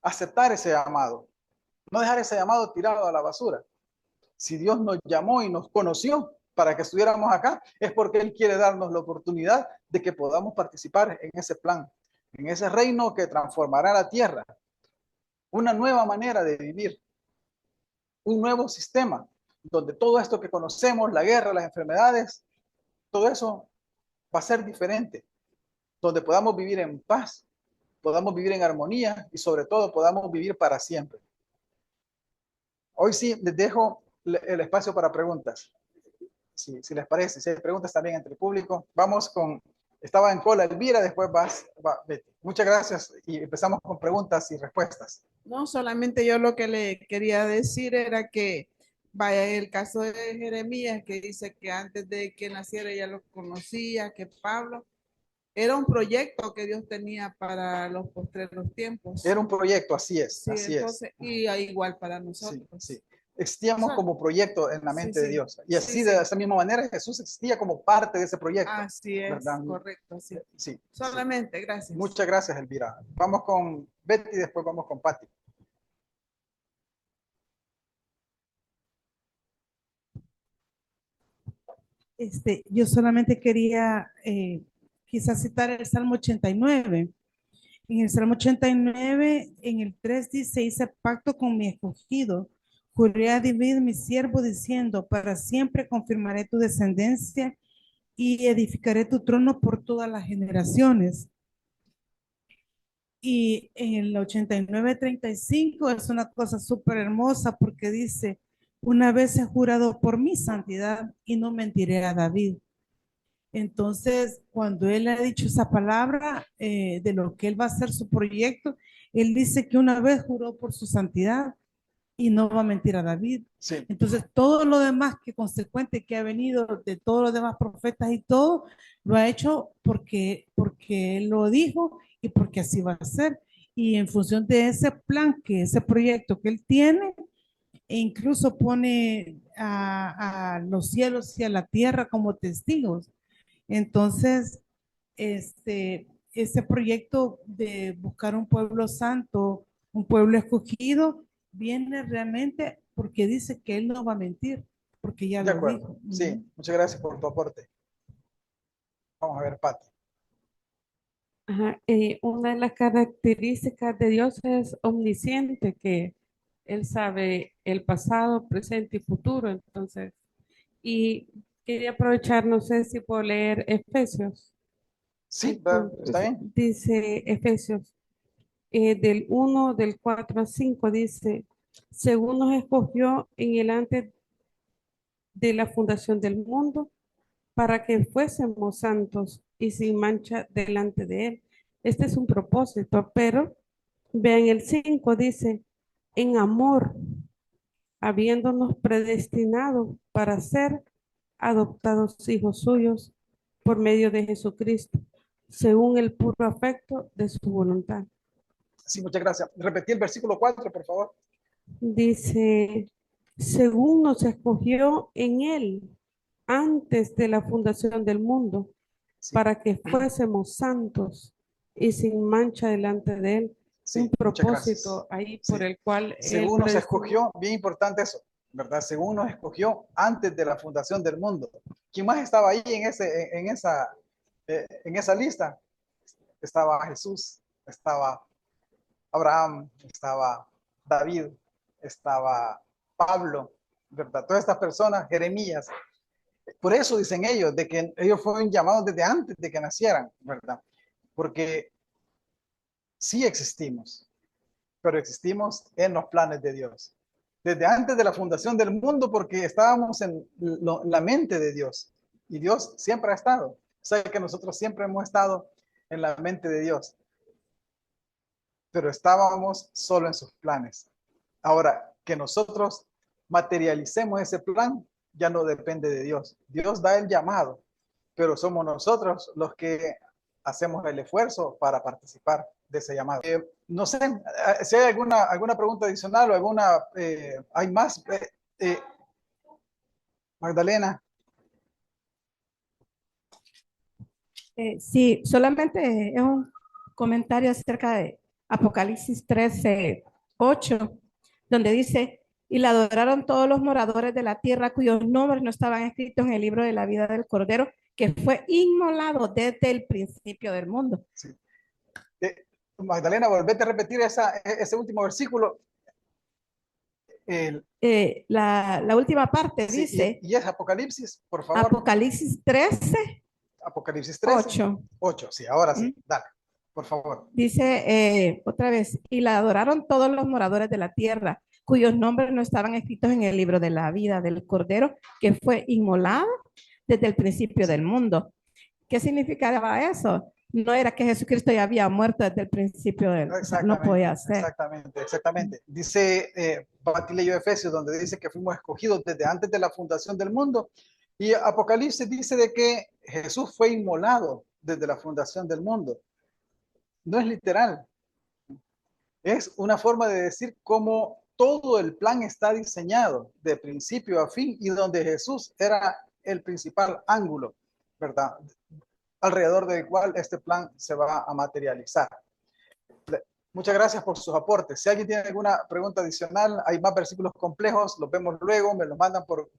aceptar ese llamado, no dejar ese llamado tirado a la basura. Si Dios nos llamó y nos conoció para que estuviéramos acá, es porque Él quiere darnos la oportunidad de que podamos participar en ese plan, en ese reino que transformará la tierra. Una nueva manera de vivir, un nuevo sistema, donde todo esto que conocemos, la guerra, las enfermedades, todo eso va a ser diferente, donde podamos vivir en paz, podamos vivir en armonía y sobre todo podamos vivir para siempre. Hoy sí les dejo el espacio para preguntas. Si les parece, si hay preguntas también entre el público. Vamos con, estaba en cola Elvira, después va Betty. Muchas gracias y empezamos con preguntas y respuestas. No, solamente yo lo que le quería decir era que, vaya, el caso de Jeremías, que dice que antes de que naciera ya lo conocía, que Pablo, era un proyecto que Dios tenía para los postreros tiempos. Era un proyecto, así es. Sí, así entonces, es. Y igual para nosotros. Sí, sí. Existíamos como proyecto en la mente de Dios. Y así, de esa misma manera, Jesús existía como parte de ese proyecto. Así es, ¿verdad? Correcto, sí. Sí. Solamente, gracias. Muchas gracias, Elvira. Vamos con Betty y después vamos con Patti. Yo solamente quería quizás citar el Salmo 89. En el Salmo 89, en el 3 dice, hice pacto con mi escogido, juré a David mi siervo diciendo, para siempre confirmaré tu descendencia y edificaré tu trono por todas las generaciones. Y en el 89:35 es una cosa súper hermosa porque dice, una vez he jurado por mi santidad y no mentiré a David. Entonces, cuando él ha dicho esa palabra de lo que él va a hacer su proyecto, él dice que una vez juró por su santidad y no va a mentir a David. Sí, Entonces, todo lo demás que consecuente que ha venido de todos los demás profetas y todo, lo ha hecho porque él lo dijo y porque así va a ser. Y en función de ese plan, ese proyecto que él tiene, e incluso pone a los cielos y a la tierra como testigos. Entonces, ese proyecto de buscar un pueblo santo, un pueblo escogido, viene realmente porque dice que él no va a mentir, porque ya de lo acuerdo. dijo. Sí, muchas gracias por tu aporte. Vamos a ver, Pati. Ajá, una de las características de Dios es omnisciente, que Él sabe el pasado, presente y futuro. Entonces, y quería aprovechar, no sé si puedo leer Efesios. Sí, está Entonces, bien. dice Efesios, del 1, del 4 a 5, dice, según nos escogió en el antes de la fundación del mundo, para que fuésemos santos y sin mancha delante de Él. Este es un propósito, pero vean el 5 dice, en amor, habiéndonos predestinado para ser adoptados hijos suyos por medio de Jesucristo, según el puro afecto de su voluntad. Sí, muchas gracias. Repetí el versículo 4, por favor. Dice, según nos escogió en Él antes de la fundación del mundo, Sí, para que fuésemos santos y sin mancha delante de Él. Un sí, muchas gracias. propósito ahí por Sí. el cual Él Según nos predestinó. escogió, bien importante eso, ¿verdad? Según nos escogió antes de la fundación del mundo. ¿Quién más estaba ahí en esa lista? Estaba Jesús, estaba Abraham, estaba David, estaba Pablo, ¿verdad? Todas estas personas, Jeremías. Por eso dicen ellos, de que ellos fueron llamados desde antes de que nacieran, ¿verdad? Porque sí existimos, pero existimos en los planes de Dios. Desde antes de la fundación del mundo, porque estábamos en la mente de Dios. Y Dios siempre ha estado. O sea que nosotros siempre hemos estado en la mente de Dios. Pero estábamos solo en sus planes. Ahora, que nosotros materialicemos ese plan, ya no depende de Dios. Dios da el llamado, pero somos nosotros los que hacemos el esfuerzo para participar de ese llamado. No sé si hay alguna pregunta adicional o hay más. Magdalena. Sí, solamente es un comentario acerca de Apocalipsis 13:8, donde dice, y la adoraron todos los moradores de la tierra cuyos nombres no estaban escritos en el libro de la vida del Cordero, que fue inmolado desde el principio del mundo. Sí. Magdalena, volvete a repetir ese último versículo. La última parte Sí, dice, y es Apocalipsis, por favor. Apocalipsis 13, Apocalipsis 13. 8. 8, sí, ahora sí, dale, por favor. Dice otra vez, y la adoraron todos los moradores de la tierra, cuyos nombres no estaban escritos en el libro de la vida del Cordero, que fue inmolado desde el principio del mundo. ¿Qué significaba eso? No era que Jesucristo ya había muerto desde el principio del mundo, o sea, no podía ser. Exactamente. Dice Batilio de Efesios, donde dice que fuimos escogidos desde antes de la fundación del mundo. Y Apocalipsis dice de que Jesús fue inmolado desde la fundación del mundo. No es literal. Es una forma de decir cómo todo el plan está diseñado de principio a fin y donde Jesús era el principal ángulo, ¿verdad? Alrededor del cual este plan se va a materializar. Muchas gracias por sus aportes. Si alguien tiene alguna pregunta adicional, hay más versículos complejos, los vemos luego, me los mandan por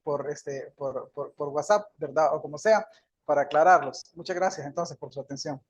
WhatsApp, ¿verdad? O como sea, para aclararlos. Muchas gracias entonces por su atención.